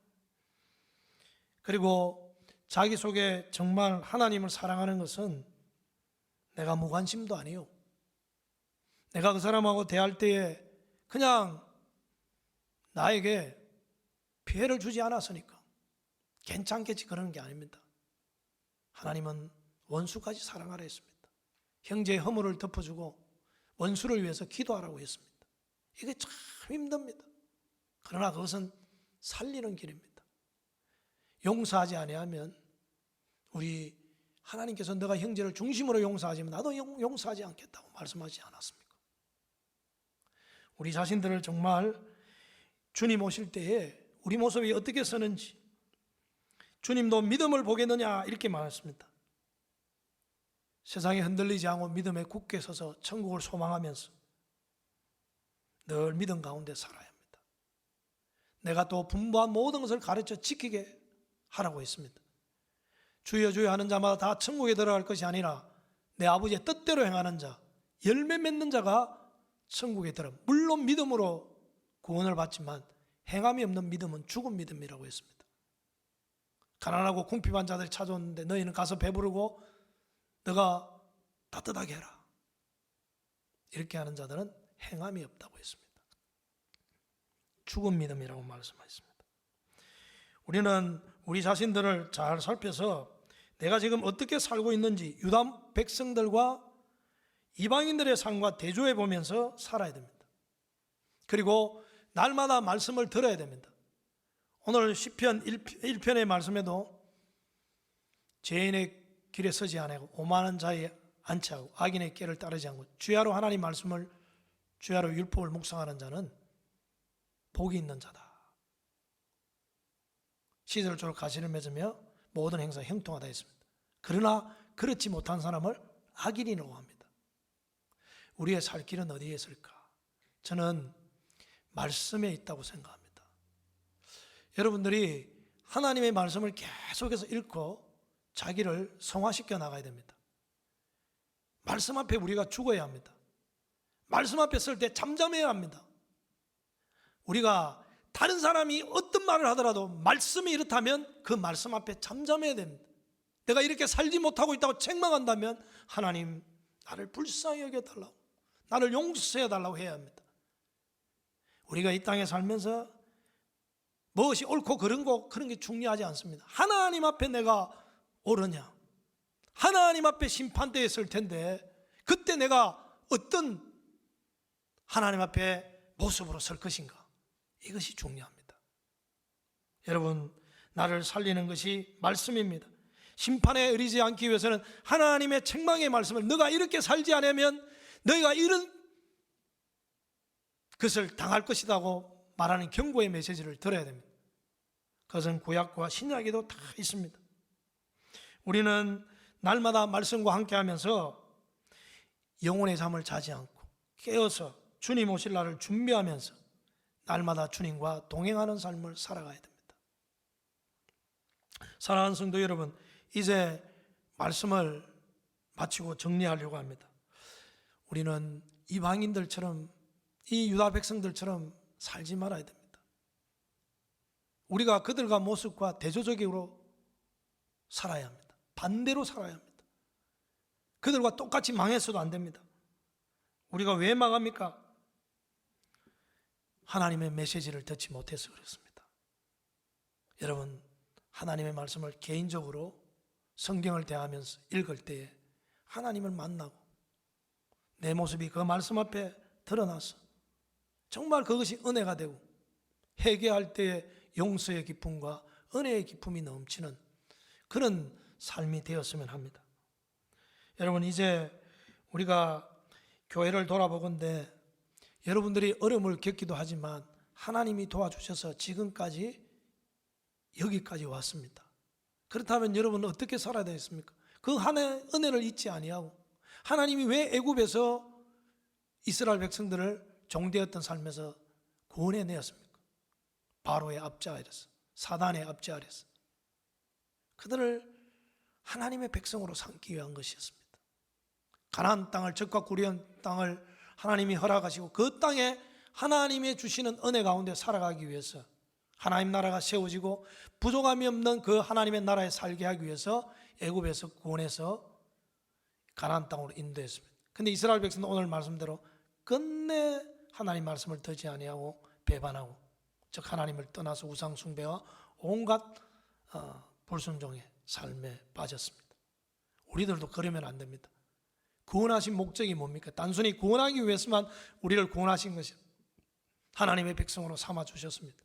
A: 그리고 자기 속에 정말 하나님을 사랑하는 것은 내가 무관심도 아니요, 내가 그 사람하고 대할 때에 그냥 나에게 피해를 주지 않았으니까 괜찮겠지, 그러는 게 아닙니다. 하나님은 원수까지 사랑하라 했습니다. 형제의 허물을 덮어주고 원수를 위해서 기도하라고 했습니다. 이게 참 힘듭니다. 그러나 그것은 살리는 길입니다. 용서하지 아니하면, 우리 하나님께서 너가 형제를 중심으로 용서하지만 나도 용서하지 않겠다고 말씀하지 않았습니까? 우리 자신들을 정말 주님 오실 때에 우리 모습이 어떻게 서는지, 주님도 믿음을 보겠느냐 이렇게 말했습니다. 세상에 흔들리지 않고 믿음에 굳게 서서 천국을 소망하면서 늘 믿음 가운데 살아야 합니다. 내가 또 분부한 모든 것을 가르쳐 지키게 하라고 했습니다. 주여 주여 하는 자마다 다 천국에 들어갈 것이 아니라 내 아버지의 뜻대로 행하는 자, 열매 맺는 자가 천국에 들어. 물론 믿음으로 구원을 받지만 행함이 없는 믿음은 죽은 믿음이라고 했습니다. 가난하고 궁핍한 자들이 찾아오는데 너희는 가서 배부르고 너가 따뜻하게 해라, 이렇게 하는 자들은 행함이 없다고 했습니다. 죽은 믿음이라고 말씀하셨습니다. 우리는 우리 자신들을 잘 살펴서 내가 지금 어떻게 살고 있는지 유다 백성들과 이방인들의 삶과 대조해 보면서 살아야 됩니다. 그리고 날마다 말씀을 들어야 됩니다. 오늘 시편 1편의 말씀에도 죄인의 길에 서지 아니하고 오만한 자에 앉지 않고 악인의 길을 따르지 않고 주야로 하나님 말씀을 주야로 율법을 묵상하는 자는 복이 있는 자다. 시절적으로 가시를 맺으며 모든 행사에 형통하다 했습니다. 그러나 그렇지 못한 사람을 악인이라고 합니다. 우리의 살 길은 어디에 있을까? 저는 말씀에 있다고 생각합니다. 여러분들이 하나님의 말씀을 계속해서 읽고 자기를 성화시켜 나가야 됩니다. 말씀 앞에 우리가 죽어야 합니다. 말씀 앞에 설 때 잠잠해야 합니다. 우리가 다른 사람이 어떤 말을 하더라도 말씀이 이렇다면 그 말씀 앞에 잠잠해야 됩니다. 내가 이렇게 살지 못하고 있다고 책망한다면 하나님 나를 불쌍히 여겨달라고, 나를 용서해달라고 해야 합니다. 우리가 이 땅에 살면서 무엇이 옳고 그런 게 중요하지 않습니다. 하나님 앞에 내가 옳으냐, 하나님 앞에 심판대에 설 텐데 그때 내가 어떤 하나님 앞에 모습으로 설 것인가, 이것이 중요합니다. 여러분, 나를 살리는 것이 말씀입니다. 심판에 이르지 않기 위해서는 하나님의 책망의 말씀을 너가 이렇게 살지 않으면 너희가 이런 것을 당할 것이라고 말하는 경고의 메시지를 들어야 됩니다. 그것은 구약과 신약에도 다 있습니다. 우리는 날마다 말씀과 함께하면서 영혼의 잠을 자지 않고 깨어서 주님 오실 날을 준비하면서 날마다 주님과 동행하는 삶을 살아가야 됩니다. 사랑하는 성도 여러분, 이제 말씀을 마치고 정리하려고 합니다. 우리는 이방인들처럼, 이 유다 백성들처럼 살지 말아야 됩니다. 우리가 그들과 모습과 대조적으로 살아야 합니다. 반대로 살아야 합니다. 그들과 똑같이 망했어도 안 됩니다. 우리가 왜 망합니까? 하나님의 메시지를 듣지 못해서 그렇습니다. 여러분, 하나님의 말씀을 개인적으로 성경을 대하면서 읽을 때에 하나님을 만나고 내 모습이 그 말씀 앞에 드러나서 정말 그것이 은혜가 되고 회개할 때에 용서의 기쁨과 은혜의 기쁨이 넘치는 그런 삶이 되었으면 합니다. 여러분, 이제 우리가 교회를 돌아보건대 여러분들이 어려움을 겪기도 하지만 하나님이 도와주셔서 지금까지 여기까지 왔습니다. 그렇다면 여러분은 어떻게 살아야 되겠습니까? 그 하나님의 은혜를 잊지 아니하고 하나님이 왜 애굽에서 이스라엘 백성들을 종되었던 삶에서 구원해내었습니까? 바로의 압제 아래서, 사단의 압제 아래서 그들을 하나님의 백성으로 삼기 위한 것이었습니다. 가나안 땅을, 적과 구리한 땅을 하나님이 허락하시고 그 땅에 하나님이 주시는 은혜 가운데 살아가기 위해서 하나님 나라가 세워지고 부족함이 없는 그 하나님의 나라에 살게 하기 위해서 애굽에서 구원해서 가나안 땅으로 인도했습니다. 그런데 이스라엘 백성은 오늘 말씀대로 끝내 하나님 말씀을 듣지 아니하고 배반하고, 즉 하나님을 떠나서 우상 숭배와 온갖 불순종의 삶에 빠졌습니다. 우리들도 그러면 안 됩니다. 구원하신 목적이 뭡니까? 단순히 구원하기 위해서만 우리를 구원하신 것이 하나님의 백성으로 삼아 주셨습니다.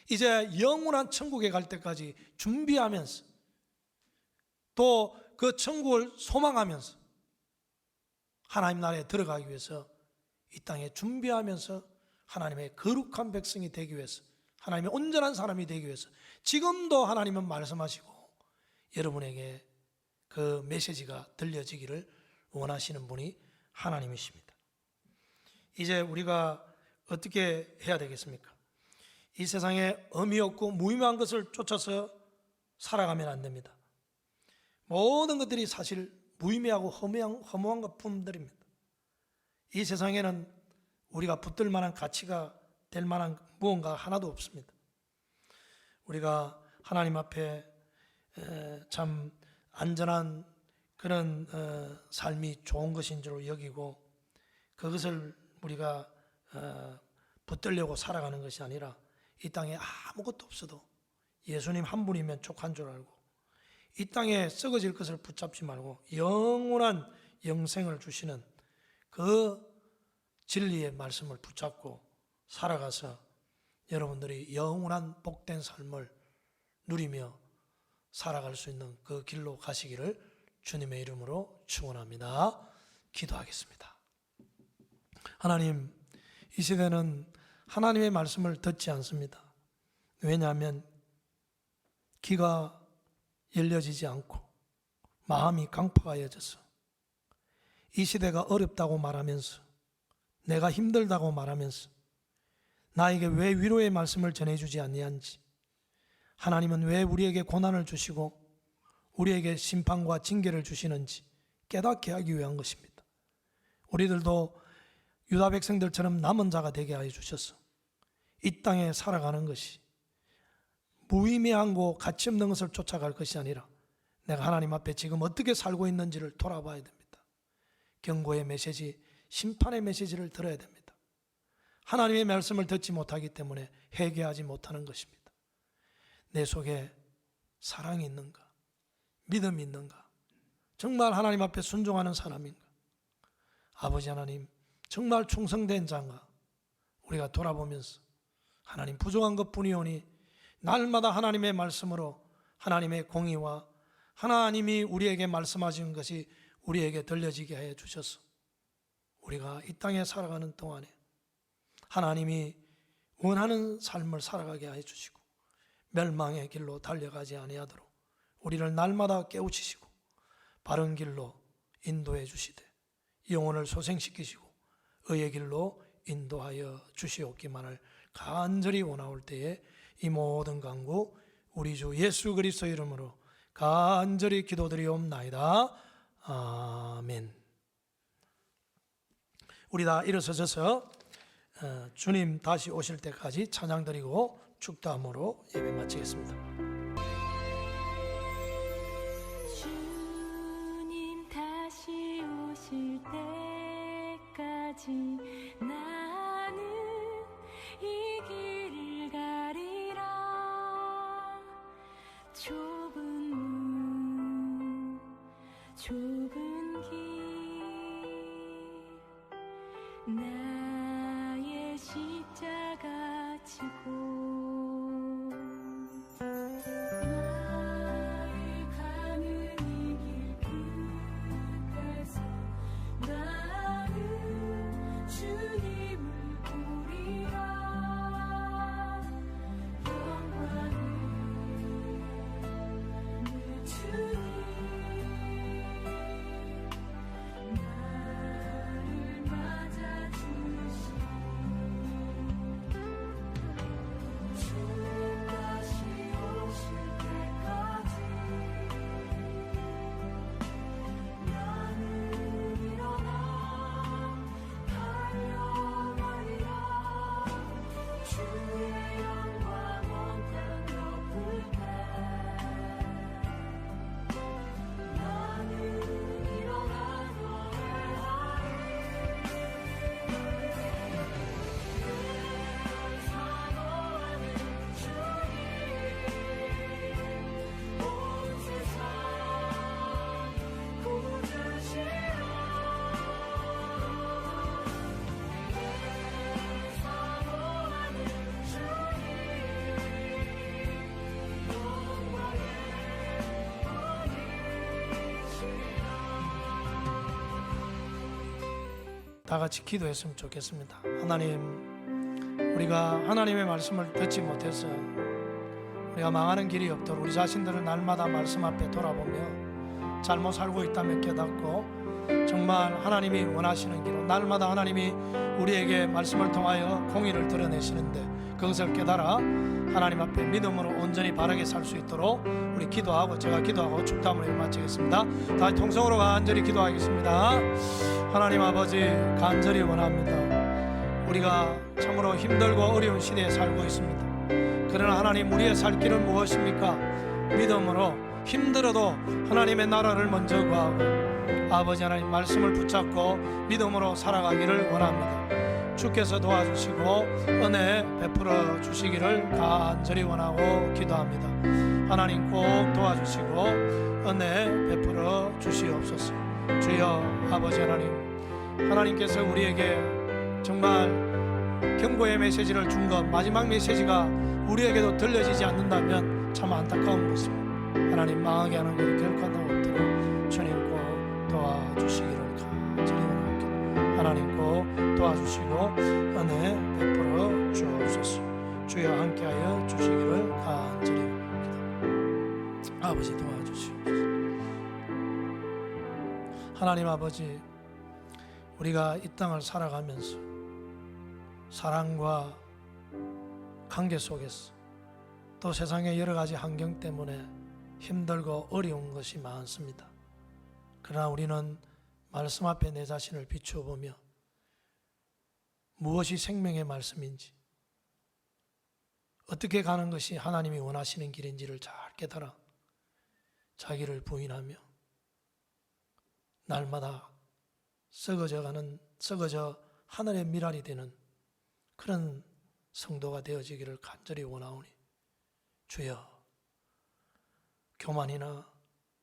A: 이제 영원한 천국에 갈 때까지 준비하면서 또 그 천국을 소망하면서 하나님 나라에 들어가기 위해서 이 땅에 준비하면서 하나님의 거룩한 백성이 되기 위해서, 하나님의 온전한 사람이 되기 위해서 지금도 하나님은 말씀하시고 여러분에게 그 메시지가 들려지기를 원하시는 분이 하나님이십니다. 이제 우리가 어떻게 해야 되겠습니까? 이 세상에 의미 없고 무의미한 것을 쫓아서 살아가면 안 됩니다. 모든 것들이 사실 무의미하고 허무한 것뿐들입니다. 이 세상에는 우리가 붙들 만한 가치가 될 만한 무언가 하나도 없습니다. 우리가 하나님 앞에 참 안전한 그런 삶이 좋은 것인 줄 여기고 그것을 우리가 붙들려고 살아가는 것이 아니라 이 땅에 아무것도 없어도 예수님 한 분이면 족한 줄 알고 이 땅에 썩어질 것을 붙잡지 말고 영원한 영생을 주시는 그 진리의 말씀을 붙잡고 살아가서 여러분들이 영원한 복된 삶을 누리며 살아갈 수 있는 그 길로 가시기를 주님의 이름으로 축원합니다. 기도하겠습니다. 하나님, 이 시대는 하나님의 말씀을 듣지 않습니다. 왜냐하면 귀가 열려지지 않고 마음이 강팍하여져서 이 시대가 어렵다고 말하면서, 내가 힘들다고 말하면서 나에게 왜 위로의 말씀을 전해주지 아니한지, 하나님은 왜 우리에게 고난을 주시고 우리에게 심판과 징계를 주시는지 깨닫게 하기 위한 것입니다. 우리들도 유다 백성들처럼 남은 자가 되게 하여 주셔서 이 땅에 살아가는 것이 무의미하고 가치 없는 것을 쫓아갈 것이 아니라 내가 하나님 앞에 지금 어떻게 살고 있는지를 돌아봐야 됩니다. 경고의 메시지, 심판의 메시지를 들어야 됩니다. 하나님의 말씀을 듣지 못하기 때문에 회개하지 못하는 것입니다. 내 속에 사랑이 있는가? 믿음이 있는가? 정말 하나님 앞에 순종하는 사람인가? 아버지 하나님, 정말 충성된 자인가? 우리가 돌아보면서 하나님 부족한 것뿐이오니 날마다 하나님의 말씀으로 하나님의 공의와 하나님이 우리에게 말씀하신 것이 우리에게 들려지게 해 주셔서 우리가 이 땅에 살아가는 동안에 하나님이 원하는 삶을 살아가게 해 주시고 멸망의 길로 달려가지 아니하도록 우리를 날마다 깨우치시고 바른 길로 인도해 주시되 영혼을 소생시키시고 의의 길로 인도하여 주시옵기만을 간절히 원하올 때에 이 모든 간구 우리 주 예수 그리스도 이름으로 간절히 기도드리옵나이다. 아멘. 우리 다 일어서셔서 주님 다시 오실 때까지 찬양드리고 축도함으로 예배 마치겠습니다.
C: 주님 다시 오실 때까지 나는 이 길을 가리라. 좁은 문 좁은 길 나의 십자가 지고 나의 가는 이 길 끝에서 나는 주님을 보리라. 영광을 내 주님 나를 맞아주시니 주님 다시 오실 때까지 나는 일어나 달려가리라. 주의 영광 온 땅 덮을 때 나는 일어나 노래하리. 사모하는 주님 온 세상 구주시라. 사모하는 주님 영광의 분이시라.
A: 다 같이 기도했으면 좋겠습니다. 하나님, 우리가 하나님의 말씀을 듣지 못해서 우리가 망하는 길이 없도록 우리 자신들을 날마다 말씀 앞에 돌아보며 잘못 살고 있다면 깨닫고 정말 하나님이 원하시는 길로 날마다 하나님이 우리에게 말씀을 통하여 공의를 드러내시는데 그것을 깨달아 하나님 앞에 믿음으로 온전히 바르게 살 수 있도록 우리 기도하고 제가 기도하고 축도함을 마치겠습니다. 다시 통성으로 간절히 기도하겠습니다. 하나님 아버지, 간절히 원합니다. 우리가 참으로 힘들고 어려운 시대에 살고 있습니다. 그러나 하나님, 우리의 살 길은 무엇입니까? 믿음으로 힘들어도 하나님의 나라를 먼저 구하고 아버지 하나님 말씀을 붙잡고 믿음으로 살아가기를 원합니다. 주께서 도와주시고 은혜 베풀어 주시기를 간절히 원하고 기도합니다. 하나님 꼭 도와주시고 은혜 베풀어 주시옵소서. 주여 아버지 하나님, 하나님께서 우리에게 정말 경고의 메시지를 준 것, 마지막 메시지가 우리에게도 들려지지 않는다면 참 안타까운 것입니다. 하나님, 망하게 하는 것을 결코 없도록 주님 꼭 도와주시기를 간절히 원합니다. 하나님 꼭 도와주시고 은혜 베풀어 주옵소서. 주여 함께하여 주시기를 간절히 원합니다. 아버지 도와주시옵소서. 하나님 아버지, 우리가 이 땅을 살아가면서 사랑과 관계 속에서 또 세상의 여러 가지 환경 때문에 힘들고 어려운 것이 많습니다. 그러나 우리는 말씀 앞에 내 자신을 비추어 보며 무엇이 생명의 말씀인지, 어떻게 가는 것이 하나님이 원하시는 길인지를 잘 깨달아 자기를 부인하며 날마다 썩어져 하늘의 미랄이 되는 그런 성도가 되어지기를 간절히 원하오니 주여, 교만이나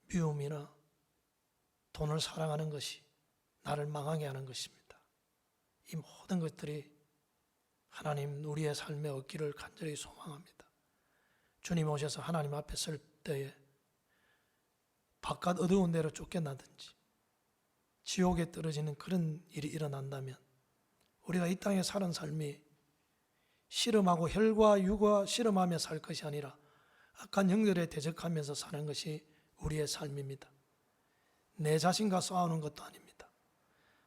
A: 미움이나 돈을 사랑하는 것이 나를 망하게 하는 것입니다. 이 모든 것들이 하나님 우리의 삶에 없기를 간절히 소망합니다. 주님 오셔서 하나님 앞에 설 때에 바깥 어두운 데로 쫓겨나든지 지옥에 떨어지는 그런 일이 일어난다면 우리가 이 땅에 사는 삶이 씨름하고 혈과 육과 씨름하며 살 것이 아니라 악한 영들에 대적하면서 사는 것이 우리의 삶입니다. 내 자신과 싸우는 것도 아닙니다.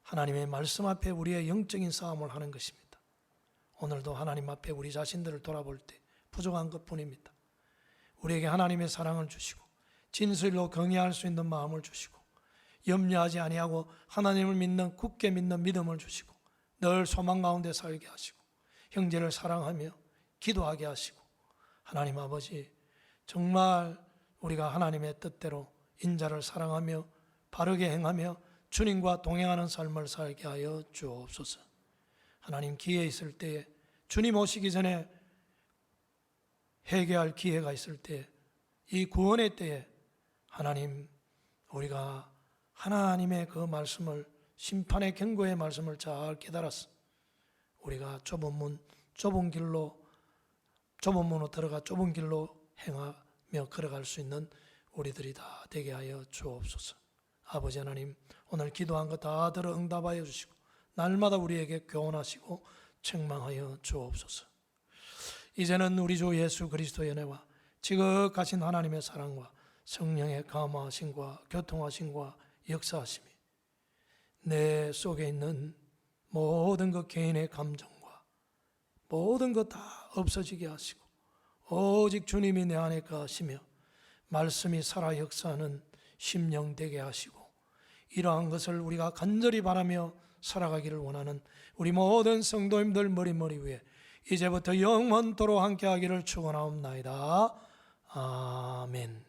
A: 하나님의 말씀 앞에 우리의 영적인 싸움을 하는 것입니다. 오늘도 하나님 앞에 우리 자신들을 돌아볼 때 부족한 것뿐입니다. 우리에게 하나님의 사랑을 주시고 진실로 경외할 수 있는 마음을 주시고 염려하지 아니하고 하나님을 믿는 굳게 믿는 믿음을 주시고 늘 소망 가운데 살게 하시고 형제를 사랑하며 기도하게 하시고 하나님 아버지, 정말 우리가 하나님의 뜻대로 인자를 사랑하며 바르게 행하며 주님과 동행하는 삶을 살게 하여 주옵소서. 하나님, 기회 있을 때에 주님 오시기 전에 회개할 기회가 있을 때, 이 구원의 때에 하나님, 우리가 하나님의 그 말씀을, 심판의 경고의 말씀을 잘 깨달았어. 우리가 좁은 문으로 들어가 좁은 길로 행하며 걸어갈 수 있는 우리들이 다 되게 하여 주옵소서. 아버지 하나님, 오늘 기도한 거 다 들어 응답하여 주시고 날마다 우리에게 교훈하시고 책망하여 주옵소서. 이제는 우리 주 예수 그리스도의 은혜와 지극하신 하나님의 사랑과 성령의 감화하심과 교통하심과 역사하심이 내 속에 있는 모든 그 개인의 감정과 모든 것 다 없어지게 하시고 오직 주님이 내 안에 거하시며 말씀이 살아 역사하는 심령 되게 하시고, 이러한 것을 우리가 간절히 바라며 살아가기를 원하는 우리 모든 성도님들 머리 위에 이제부터 영원토록 함께하기를 축원하옵나이다. 아멘.